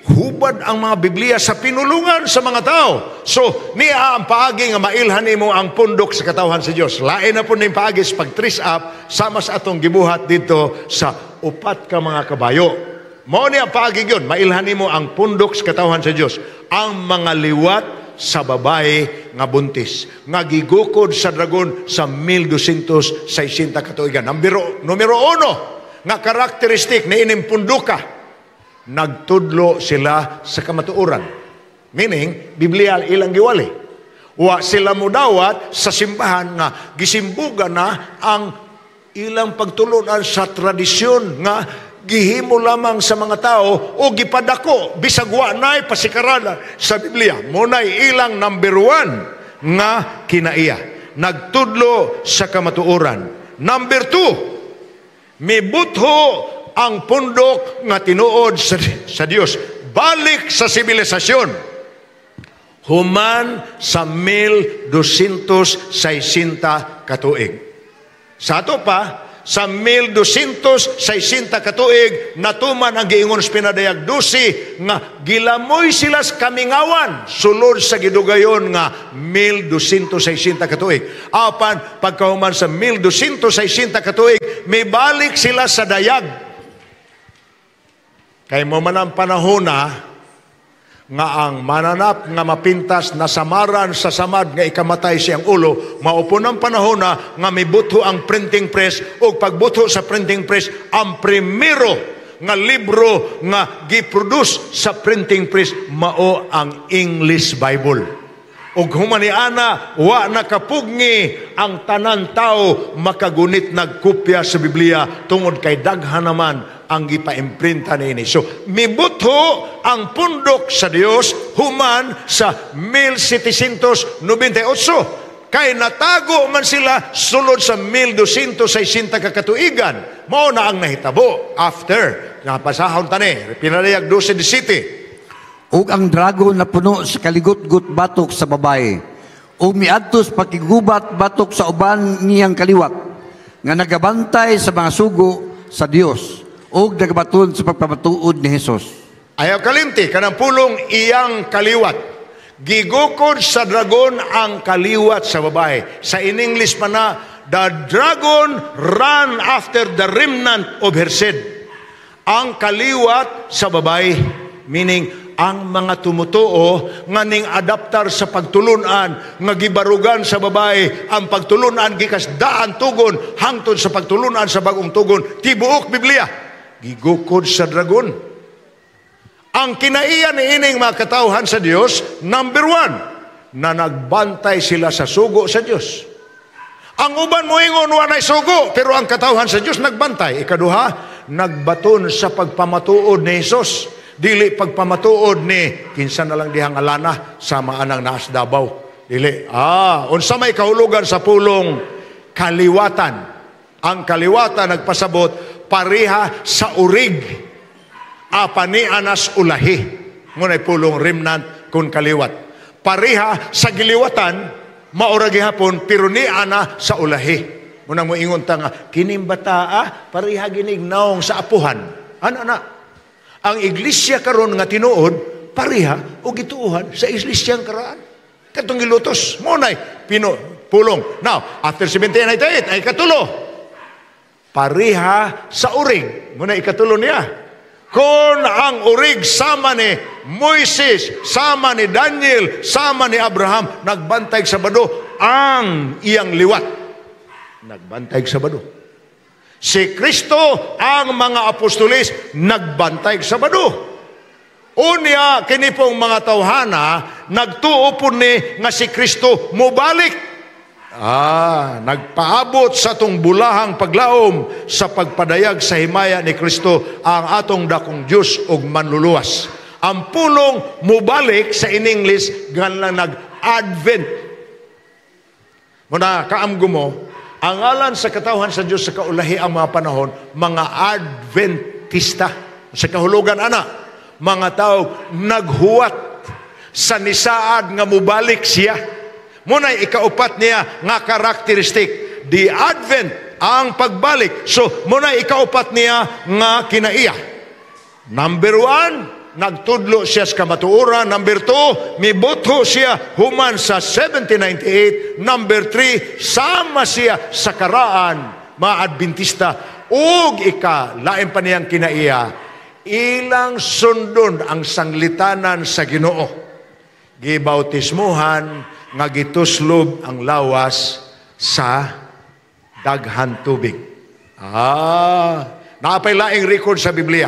hubad ang mga Biblia sa pinulungan sa mga tao. So, niya ang paagi nga mailhan mo ang pundok sa katawhan sa Dios. Lain na po na yung paagi sa pag-trace up, sama sa atong gibuhat dito sa upat ka mga kabayo. Mao niya paagi yun, mailhan mo ang pundok sa katawhan sa Dios. Ang mga liwat sa babae nga buntis, nga gigukod sa dragon sa 1260 katuigan. Numero 1, nga karakteristik na ining punduka, nagtudlo sila sa kamatuoran. Meaning, Biblia ilang giwali. Wa sila mudawat sa simbahan nga gisimbugan na ang ilang pagtulunan sa tradisyon nga gihimo lamang sa mga tao o gipadako bisag wa nay pasikarana sa Biblia. Munay ilang number 1 nga kinaiya. Nagtudlo sa kamatuoran. Number 2, mibutho ang pundok nga tinuod sa Dios. Balik sa sibilisasyon. Human sa 1260 katuig. Sa ato pa, sa 1260 katuig, natuman ang giingon sa pinadayag 12 nga gilamoy sila sa kamingawan sulod sa gidugayon nga 1260 katuig. Apan, pagkahuman sa 1260 katuig, may balik sila sa dayag. Kay mo man ang panahon nga ang mananap nga mapintas na samaran sa samad nga ikamatay siyang ulo, maupo ng panahon nga may butho ang printing press o pagbutho sa printing press, ang primero nga libro nga giproduce sa printing press mao ang English Bible. Og humaniana, wa nakapugni ang tanan tao makagunit nagkopya sa Biblia tungod kay daghan naman ang gipaimprinta niini. So, mibutho ang pundok sa Dios human sa 1798. Kay natago man sila sulod sa 1260 kakatuigan. Mao na ang nahitabo after napasahon tani pinadayag 12 the city. Ug ang dragon na puno sa kaligot-gut batok sa babae, ug miadtos pakigubat batok sa uban niyang kaliwat, nga nagabantay sa mga sugo sa Dios, ug nagabaton sa pagpamatuod ni Jesus. Ayaw kalimti, kanang pulong iyang kaliwat. Gigukod sa dragon ang kaliwat sa babae. Sa in English pa na, the dragon ran after the remnant of her seed. Ang kaliwat sa babae, meaning ang mga tumutuo nga ning adaptar sa pagtulunan nga gibarugan sa babae ang pagtulunan gikas daan tugon hangtod sa pagtulunan sa bagong tugon tibuok Biblia gigukod sa dragon. Ang kinaiya ni ining mga katawhan sa Dios, number 1, na nagbantay sila sa sugo sa Dios. Ang uban moingon wa nay sugo, pero ang katawhan sa Dios nagbantay. Ikaduha, nagbaton sa pagpamatuod ni Jesus. Dili pagpamatuod ni kinsa na lang dihang alana sama anang naas Davao. Dili. Unsa may kahulugan sa pulong kaliwatan. Ang kaliwatan nagpasabot pareha sa urig. Apani anas ulahi. Ngunay pulong remnant kun kaliwat. Pareha sa giliwatan maura gihapon pero ni ana sa ulahi. Muna mo ingon ta nga kining bataa pareha ginignaong sa apuhan. Ana. Ang iglesia karon nga tinuod pareha o gituuhan sa iglesyang karaan. Katong gilutos mo nay pulong. Now, after 1798 ay katulo. Pareha sa urig. Muna ikatulo niya. Kung ang urig sama ni Moises, sama ni Daniel, sama ni Abraham, nagbantay sa bado ang iyang liwat. Nagbantay sa bado. Si Kristo, ang mga apostolis, nagbantay sa bado. Unya, kini pong mga tawhana, nagtuo po ni nga si Kristo mubalik. Nagpaabot sa atong bulahang paglaom sa pagpadayag sa himaya ni Kristo ang atong dakong Diyos ug manluluwas. Ang pulong mubalik sa in English, ganlang nag-advent. Muna, kaamgo mo, ang ngalan sa katawhan sa Diyos sa kaulahi ang mga panahon, mga Adventista. Sa kahulugan, mga tao naghuwat sa nisaad nga mubalik siya. Muna'y ikaupat niya nga karakteristik. The Advent, ang pagbalik. So, muna'y ikaupat niya nga kinaiya. Number 1, nagtudlo siya sa kamatuoran. Number 2, mibutho siya human sa 1798. Number 3, sama siya sa karaan, mga Adventista. Ug lain pa niyang kinaiya, ilang sundon ang sanglitanan sa Ginoo. Gibautismuhan, nga gituslob ang lawas sa daghan tubig. Naapay laing record sa Biblia.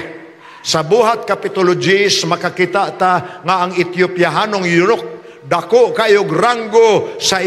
Sa Buhat Kapitulo 10, makakita ta nga ang Etiopiahanong eunuch, dako kayog ranggo sa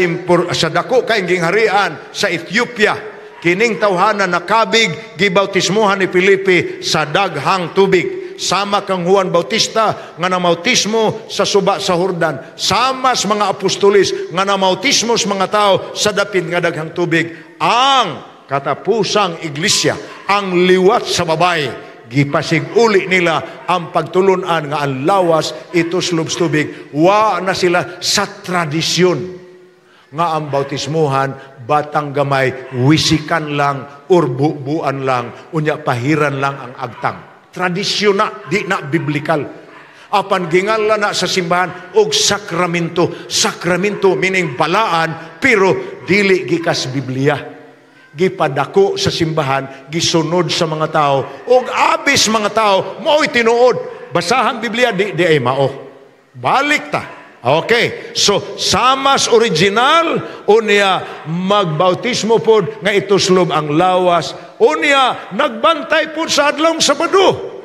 dako kayong gingharian sa Ethiopia. Kining tawhana nakabig, gibautismuhan ni Filipe sa daghang tubig. Sama kang Juan Bautista nga namautismo sa suba sa Jordan. Sama sa mga apostolis nga namautismo sa mga tao sa dapit nga daghang tubig. Ang katapusang iglesia, ang liwat sa babae, gipasig-uli nila ang pagtulunan nga ang lawas ituslob sa tubig. Wa na sila sa tradisyon nga ang bautismuhan batang gamay, wisikan lang, urbuan lang, unya pahiran lang ang agtang. Tradisyon na, di na biblikal. Apan gingala na sa simbahan og sakramento. Sakramento meaning balaan, pero dili gikas Biblia. Gipadako sa simbahan, gisunod sa mga tao, og abis mga tao, mao'y tinuod. Basahan Biblia, di ay mao. Balik ta. Okay, so samas original, unya magbautismo po nga ituslob ang lawas, unya nagbantay po sa adlong Sabado.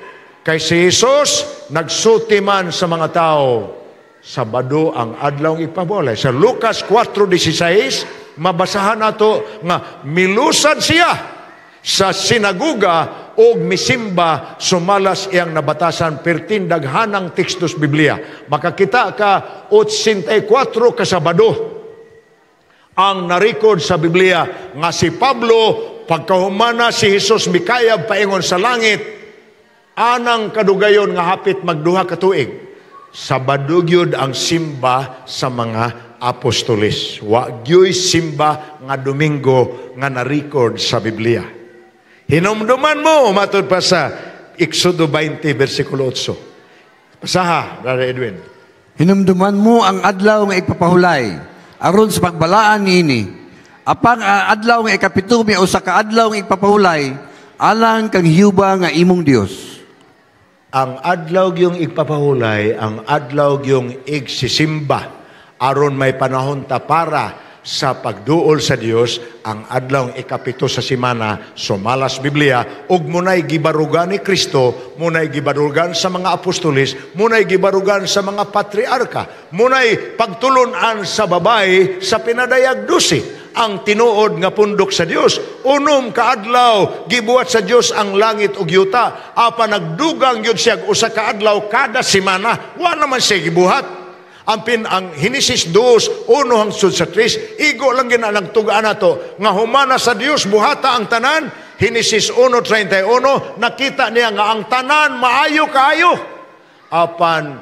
Kay si Jesus, nagsuti man sa mga tao, Sabado ang adlong ipabulay. Sa Lucas 4:16, mabasahan nato nga milusan siya sa sinaguga og misimba sumalas iyang nabatasan pertindaghanang tekstos Biblia. Makakita ka 84 ka Sabado ang na-record sa Biblia nga si Pablo pagkahumana si Jesus mikayab paingon sa langit anang kadugayon nga hapit magduha ka tuig. Sabado gyud ang simba sa mga apostolis. Wa gyud simba nga Domingo nga na-record sa Biblia. Hinumduman mo, matod pa sa Exodo 20, versikulo 8. Pasaha, Brother Edwin. Hinumduman mo ang adlaw nga ipapahulay, aron sa pagbalaan niini. Apang adlaw nga ikapitumi o sa kaadlaw nga ipapahulay, alang kang Hiyuba nga imong Dios. Ang adlaw yung ipapahulay, ang adlaw yung igsisimba, aron may panahon ta para sa pagduol sa Dios, ang adlaw ikapito sa semana, sumalas Biblia, ug munay gibarugan ni Kristo, munay gibarugan sa mga apostolis, munay gibarugan sa mga patriarka, munay pagtulunan sa babae sa pinadayag 12. ang tinuod nga pundok sa Dios. Unom kaadlaw gibuhat sa Dios ang langit ug yuta. Apa nagdugang yun siya usa ka adlaw kada semana. Wa naman siya gibuhat. Ang Henesis 2, 1 hangtod sa 3, igo lang ginanang tugaan nato nga humana sa Dios buhata ang tanan. Henesis 1:31, nakita niya nga ang tanan maayo kaayo. Apan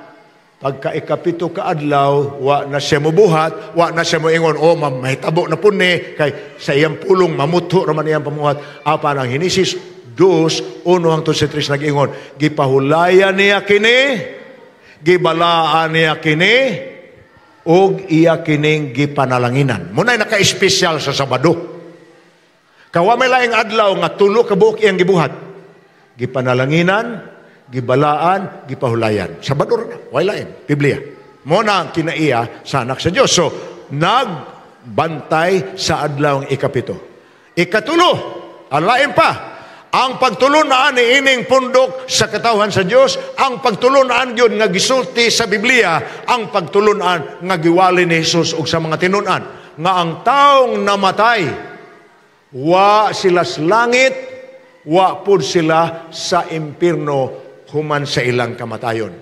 pagka ikapito ka adlaw, wa na siya mubuhat, wa na siya moingon, mahitabo na pud ni kay sa iyang pulong mamutho raman iyang pamuhat. Apan ang Henesis 2, 1 hangtod sa 3 nag-ingon, gipahulayan niya kini, gibalaan niya kini, og iya kining gipanalanginan. Munay naka-espesyal sa Sabado. Kawa may laing adlaw nga tulo ka buok iyang gibuhat. Gipanalanginan, gibalaan, gipahulayan. Sabado na, way lain, Biblia. Muna ang kinaiya sa anak sa Diyos. So, nagbantay sa adlaw ikapito. Ikatulo, alain pa, ang pagtulunaan ni ining pundok sa katawhan sa Dios, ang pagtulunaan gyud nga gisulti sa Biblia, ang pagtulunaan nga giwali ni Hesus og sa mga tinun-an nga ang taong namatay wa sila sa langit, wa pud sila sa impierno human sa ilang kamatayon.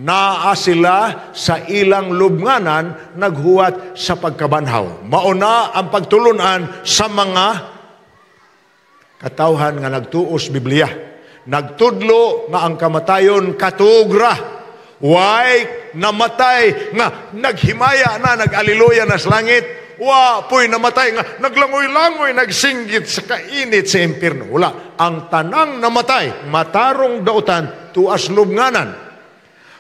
Naa sila sa ilang lubnganan naghuwat sa pagkabanhaw. Mauna ang pagtulunan sa mga katawhan nga nagtuos Biblia. Nagtudlo nga ang kamatayon katugra. Way namatay nga naghimaya na, nag-aliluya na sa langit. Wa po'y namatay nga naglangoy-langoy, nagsinggit sa kainit sa impierno. Wala. Ang tanang namatay, matarong dautan, tuas lubnganan.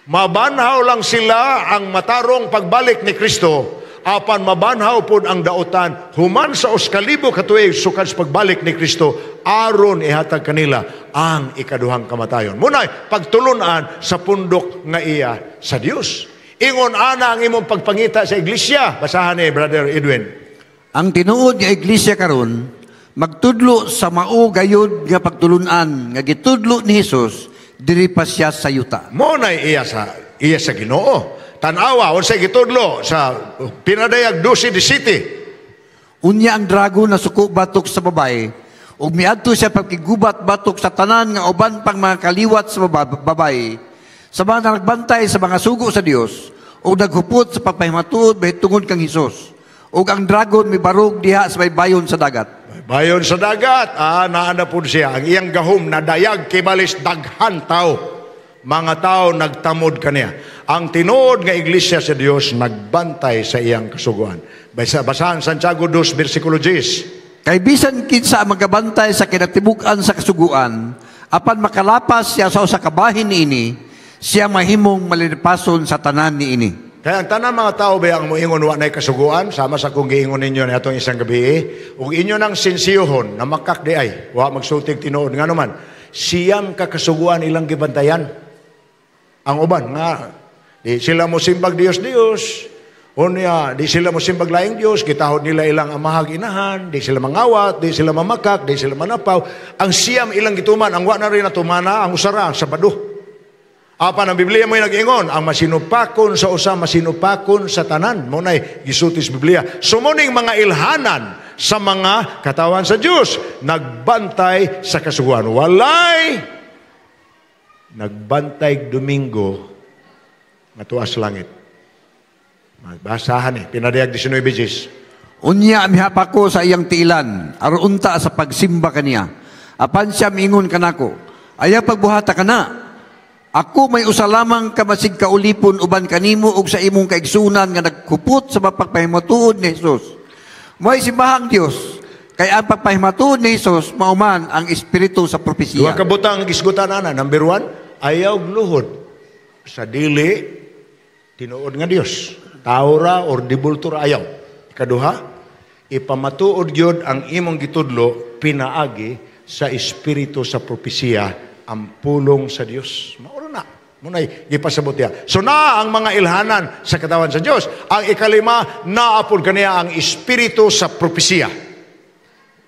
Mabanhaw lang sila ang matarong pagbalik ni Kristo. Apan mabanhaw pod ang dautan human sa 2,000 ka tuig sukad sa pagbalik ni Kristo, aron ihatag kanila ang ikaduhang kamatayon. Munay pagtulunan sa pundok nga iya sa Dios. Ingon ana ang imong pagpangita sa iglesia. Basahan ni Brother Edwin. Ang tinuod nga iglesia karon magtudlo sa mao gayud nga pagtulunan nga gitudlo ni Hesus diri pa siya sa yuta. Munay iya sa Ginoo. Tanawa, unsay gitudlo sa pinadayag 12 di city. Unya ang dragon na suko batok sa babae, ug miadto siya pagkigubat batok sa tanan nga uban pang mga kaliwat sa babae, sa mga nagbantay sa mga sugo sa Dios, ug naghupot sa pagpahimatuod bahitungod kang Hesus. Ug ang dragon mibarog diha sa baybayon sa dagat. Bayon sa dagat, naana po siya. Ang iyang gahom nadayag kibalis daghan tao. Mga tao nagtamod kaniya. Ang tinuod nga iglesia sa Dios nagbantay sa iyang kasuguan. Basahan Santiago 2 versikulo 10. Kay bisan kinsa ang magabantay sa kinatibuk-an sa kasuguan, apan makalapas siya sa usa ka bahin niini, siya mahimong malilipason sa tanan niini. Kaya ang tanan mga tao ba ang moingon wa nay kasuguan, sama sa kung giingon ninyo na atong isang gabi, ug inyo nang sinsiyohon na makak di ay, wa magsultig tinuod nga naman, siyam ka kasuguan ilang gibantayan. Ang uban nga, di sila mo simbag Dios, unya, di sila mo simbag laing Dios, kitahod nila ilang amahag inahan, di sila mangawat, di sila mamakak, di sila manapaw. Ang siyam ilang gituman, ang wa na rin natumana, ang usara, ang Sabado. Apan ang Biblia mo'y nag-ingon, ang masinupakon sa usa, masinupakon sa tanan. Munay gisutis Biblia. Sumuning mga ilhanan sa mga katawan sa Diyos, nagbantay sa kasuguan. Walay nagbantay Domingo nga tuas langit. Magbasahan pinadayag 19:10. Unya mihapa ko sa iyang tiilan, aron unta sa pagsimba kaniya. Apan siya mingon kanako, aya pagbuhata kana. Ako may usa lamang ka masig kaulipon uban kanimo ug sa imong kaigsunan nga nagkupot sa pagpahimatuod ni Hesus. Mo'y simbahang Dios. Kaya ang pagpahimatuod ni Hesus mauman ang espiritu sa propesiya. Duha ka butang gisgutan ana. Number 1, ayaw gluhod sa dili tinuod nga Dios. Taura or dibultura ayaw. Ikaduha, ipamatuod gyud ang imong gitudlo pinaagi sa espiritu sa propesiya ang pulong sa Dios. Mauro na. Munay gipasabot niya. So na ang mga ilhanan sa katawan sa Dios. Ang ikalima, naapod kaniya ang espiritu sa propesiya.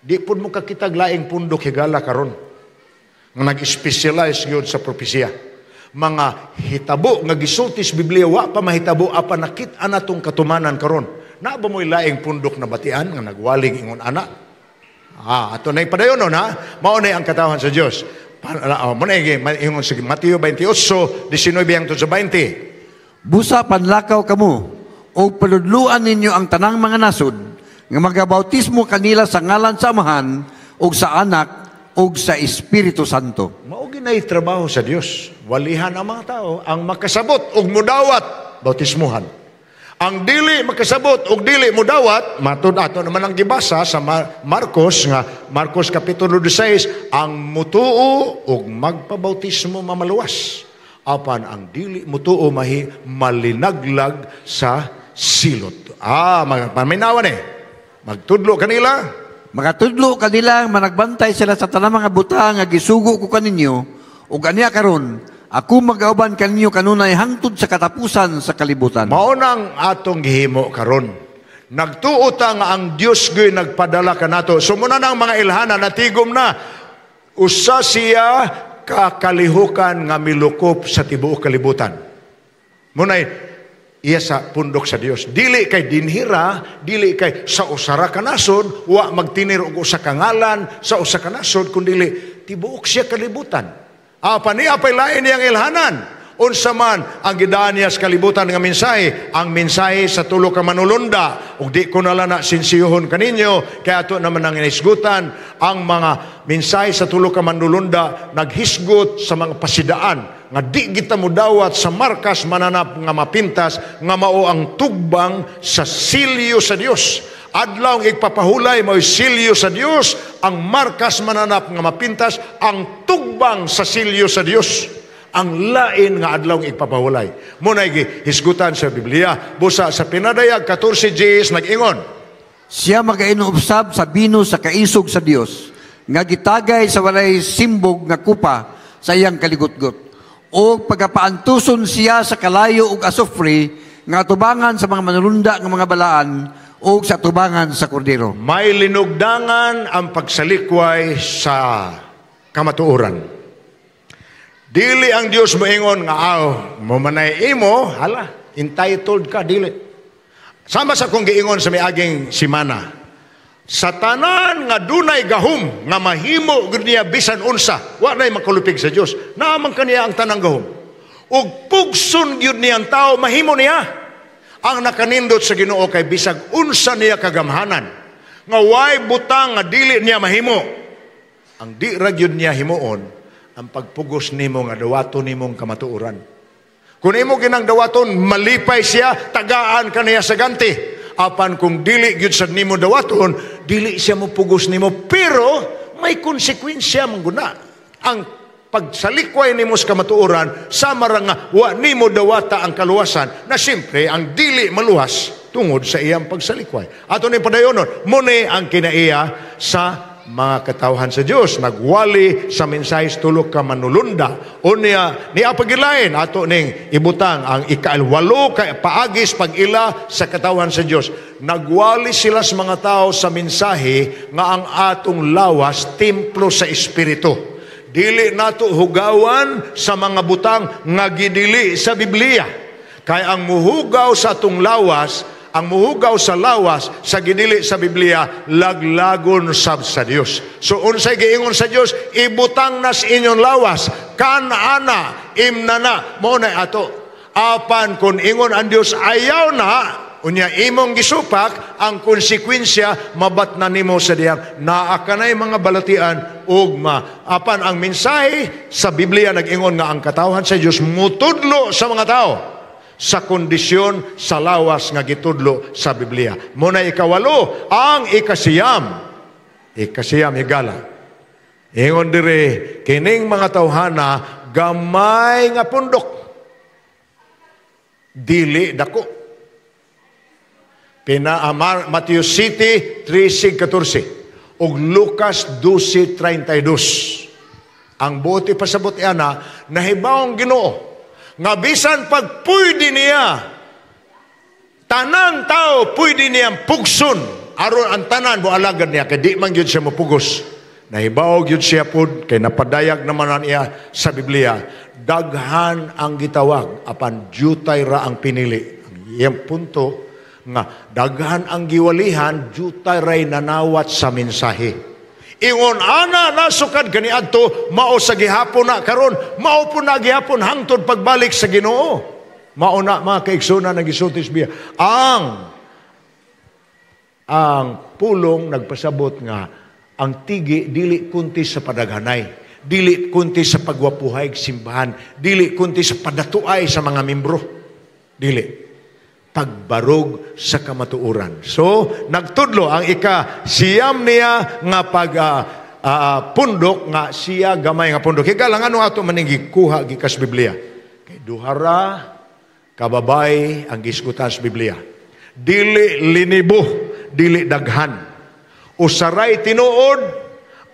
Di po mo kakitag laing pundok higala karon nga nag-specialize yun sa propesya. Mga hitabo nga gisultis Biblia wa pa mahitabo apa nakit-an natong katumanan karon. na ba mo'y laing pundok na batian nga nagwaling ingon anak? Ato na padayon nun ha, maunay ang katawhan sa Diyos. Muna ingon sa Mateo 28, 19 hangtod sa 20. Busa panlakaw kamo, o paludluan ninyo ang tanang mga nasod, nga magabautismo kanila sa ngalan sa Amahan, o sa Anak, o sa Espiritu Santo. Maugi na'y trabaho sa Diyos. Walihan ang mga tao, ang makasabot o mudawat, bautismuhan. Ang dili makasabot o dili mudawat, matud ato naman ang gibasa sa Marcos, nga Marcos Kapitulo 16, ang mutuo o magpabautismo mamaluwas. Apan ang dili mutuo malinaglag sa silot. Paminawan magtudlo kanila. Makatudlo kanila, managbantay sila sa tanang mga butang nga gisugo ko kaninyo, o ganiya karon, ako mag-auban kaninyo kanunay hangtod sa katapusan sa kalibutan. Maunang atong gihimo karon. Nagtuota nga ang Dios gyud nagpadala kanato. So muna nang mga ilhana natigom na. Usa siya kakalihukan nga milukop sa tibuok kalibutan. Munay iya sa pundok sa Dios. Dili kay dinhira, dili kay sa usara ka nasod, wa magtinir og usa ka ngalan sa usa ka nasod, kundi tibuok siya kalibutan. Apay lain niyang ilhanan. Unsa man ang gidaan niya sa kalibutan nga mensahe, ang mensahe sa tulo ka manulunda, ug di ko nala na sinsiyuhon kaninyo, kaya ato naman ang inisgutan, ang mga mensahe sa tulo ka manulunda, naghisgot sa mga pasidaan, nga di kita mudawat sa markas mananap nga mapintas, nga mao ang tugbang sa silyo sa Dios. Adlaw igpapahulay mo'y silyo sa Dios, ang markas mananap nga mapintas, ang tugbang sa silyo sa Dios. Ang lain nga adlaw igpapahulay. Muna hisgutan sa Biblia, busa sa Pinadayag 14:10 nag-ingon. Siya magainuubsab sa bino sa kaisog sa Dios, nga gitagay sa walay simbog nga kupa sa iyang kaligutgot. O pagapaantuson siya sa kalayo ug asufre, nga tubangan sa mga manulunda nga mga balaan, o sa tubangan sa kordero. May linugdangan ang pagsalikway sa kamatuoran. Dili ang Dios moingon nga mamanay imo, hala, entitled ka, dili. Sama sa kong giingon sa miaging simana. Sa tanan nga dunay gahom nga mahimo gud niya bisan unsa, wa nay makulupig sa Dios. Naamang kaniya ang tanang gahom. Ug pugson gyud niyang tao mahimo niya. Ang nakanindot sa Ginoo kay bisag unsa niya kagamhanan, nga way butang nga dili niya mahimo. Ang di ra gyud niya himuon ang pagpugos nimo nga dawaton nimong kamatuoran. Kung imo ginang dawaton, malipay siya, tagaan ka niya sa ganti. Apan kung dili gyud sa nimo dawaton, dili siya mo pugos nimo, pero may konsekwensya mangguna. Ang pagsalikway nimo sa kamatuoran, sama ra nga wa nimo dawata ang kaluwasan, na siyempre ang dili maluwas tungod sa iyang pagsalikway. Ato ni padayonon, muni ang kinaiya sa mga katawhan sa Dios, nagwali sa mensahe tulo ka manulunda. Unya ni apagilain ato ning ibutang ang ika-8 ka paagis pag-ila sa katawhan sa Dios. Nagwali sila sa mga tao sa mensahe nga ang atong lawas templo sa espiritu. Dili nato hugawan sa mga butang nga gidili sa Biblia. Kay ang muhugaw sa atong lawas, ang muhugaw sa lawas sa gidili sa Biblia, laglagon sab sa Dios. So unsay giingon sa Dios, ibutang nas inyong lawas, kanana, imnana, mo na ato. Apan kung ingon ang Dios ayaw na, unya imong gisupak, ang konsekwensya mabat na nimo sa diyang naakanay mga balatian ugma. Apan ang mensahe sa Biblia nag-ingon nga ang katawhan sa Dios mutudlo sa mga tao sa kondisyon sa lawas nga gitudlo sa Biblia. Muna ikawalo, ang ikasiyam higala. Ingon dire, kining mga tawhana gamay nga pundok, dili dako. Matthew City 3:14 ug Lucas 12:32. Ang buti pasabot ana nahibawong Ginoo nga bisan pag pwede niya tanang tao pwede niyang pugson aron ang tanan mo alagad niya kay di man gyud siya mopugos. Nahibaw gyud siya pud kay napadayag naman niya sa Biblia, daghan ang gitawag apan jutay ra ang pinili. Ang iyang punto, nga daghan ang giwalihan, jutay ray nanawat sa mensahe. Ingon ana nasukad kaniadto, mao sa gihapon na karon, mao po na gihapon hangtod pagbalik sa Ginoo. Mao na mga kaigsunan nga gisulti sa Biblia. Ang pulong nagpasabot nga ang tigi dili kunti sa padaghanay, dili kunti sa pagwapuhay simbahan, dili kunti sa padatuay sa mga membro, dili pagbarog sa kamatuoran. So nagtudlo ang siyam niya nga pundok nga siya gamay nga pundok. Higala nga ato maning kuha gikas Biblia. Kay duhara kababay ang gisgutan sa Biblia. Dili linibo, dili daghan. Usaray tinuod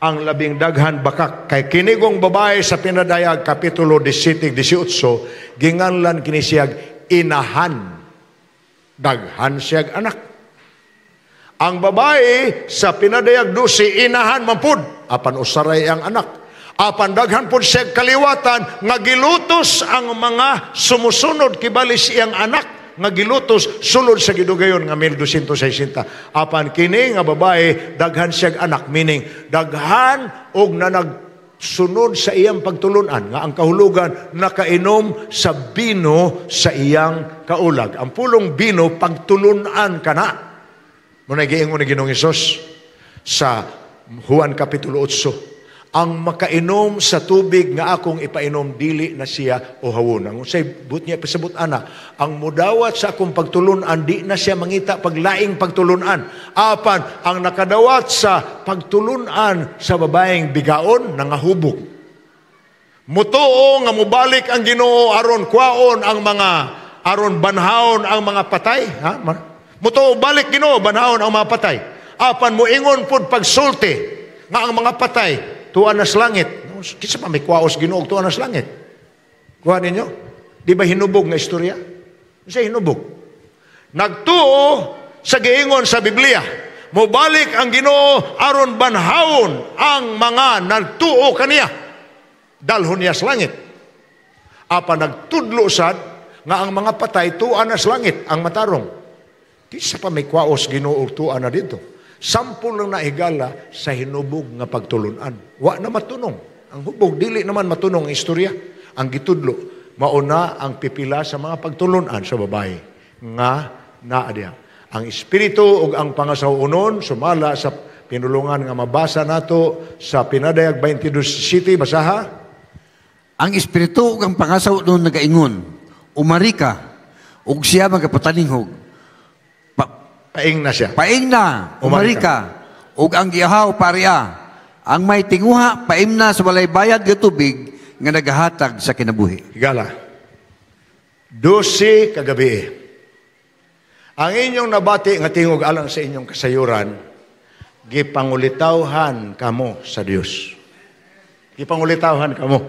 ang labing daghan bakak. Kay kinigong babae sa pinadayag kapitulo 17-18 ginganlan kini siyag inahan. Daghan siyag anak. Ang babae sa pinadayag 12 inahan mampud apan usaray ang anak. Apan daghan pud siyag kaliwatan nga gilutos ang mga sumusunod kibalis iyang anak nga gilutos sulod sa gidugayon nga 1260. Apan kini nga babae daghan siyag anak, meaning daghan og na nagsunod sa iyang pagtulunan nga ang kahulugan nakainom sa bino sa iyang kaulag. Ang pulong bino pagtulunan kana. Muna giingon ni Ginoong Hesus sa Juan kapitulo 8. Ang makainom sa tubig nga akong ipainom dili na siya uhawon. Ang usay but niya pasabot ana, ang mudawat sa akong pagtulunan di na siya mangita paglaing pagtulunan. Apan ang nakadawat sa pagtulunan sa babaeng bigaon nangahubog. Mutuo nga mubalik ang Ginoo aron kwaon ang mga aron banhaon ang mga patay, ha? Mutuo balik Ginoo banhaon ang mga patay. Apan moingon pud pagsulti nga ang mga patay tuan na sa langit. Kisa pa may kwaos Ginoo tuan na sa langit. Kuha ninyo? Di ba hinubog nga istorya? Sa hinubog. Nagtuo sa giingon sa Biblia. Mobalik ang Ginoo aron banhawon ang mga nagtuo kaniya. Dalhon niya sa langit. Apa nagtudlo sad nga ang mga patay tuan na sa langit ang matarong. Kisa pa may kwaos Ginoo tuan na dito. Sampul lang naigala sa hinubog nga pagtulunan. Wa na matunong. Ang hubog, dili naman matunong ang istorya. Ang gitudlo, mauna ang pipila sa mga pagtulunan sa babae. Nga naadya. Ang espiritu o ang pangasauunon, sumala sa pinulungan nga mabasa nato sa Pinadayag 22:7, basaha. Ang espiritu o ang pangasauunon nagaingon, umari ka, ug siya magapataningog. Paing na siya. Paing na, umari ka, ug ang giahaw pariya, ang may tinguha, paim na sa walay bayad nga tubig, nga nagahatag sa kinabuhi. Higala, 12 kagabi. Ang inyong nabati nga tingog alang sa inyong kasayuran, gipangulitawhan kamo sa Dios. Gipangulitawhan kamo.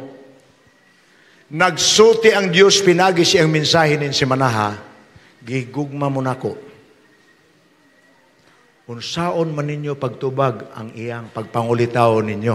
Nagsulti ang Dios, pinagi siyang mensahe nin si Manaha, gigugma mo nako. Kung saon man ninyo pagtubag ang iyang pagpangulitaw ninyo.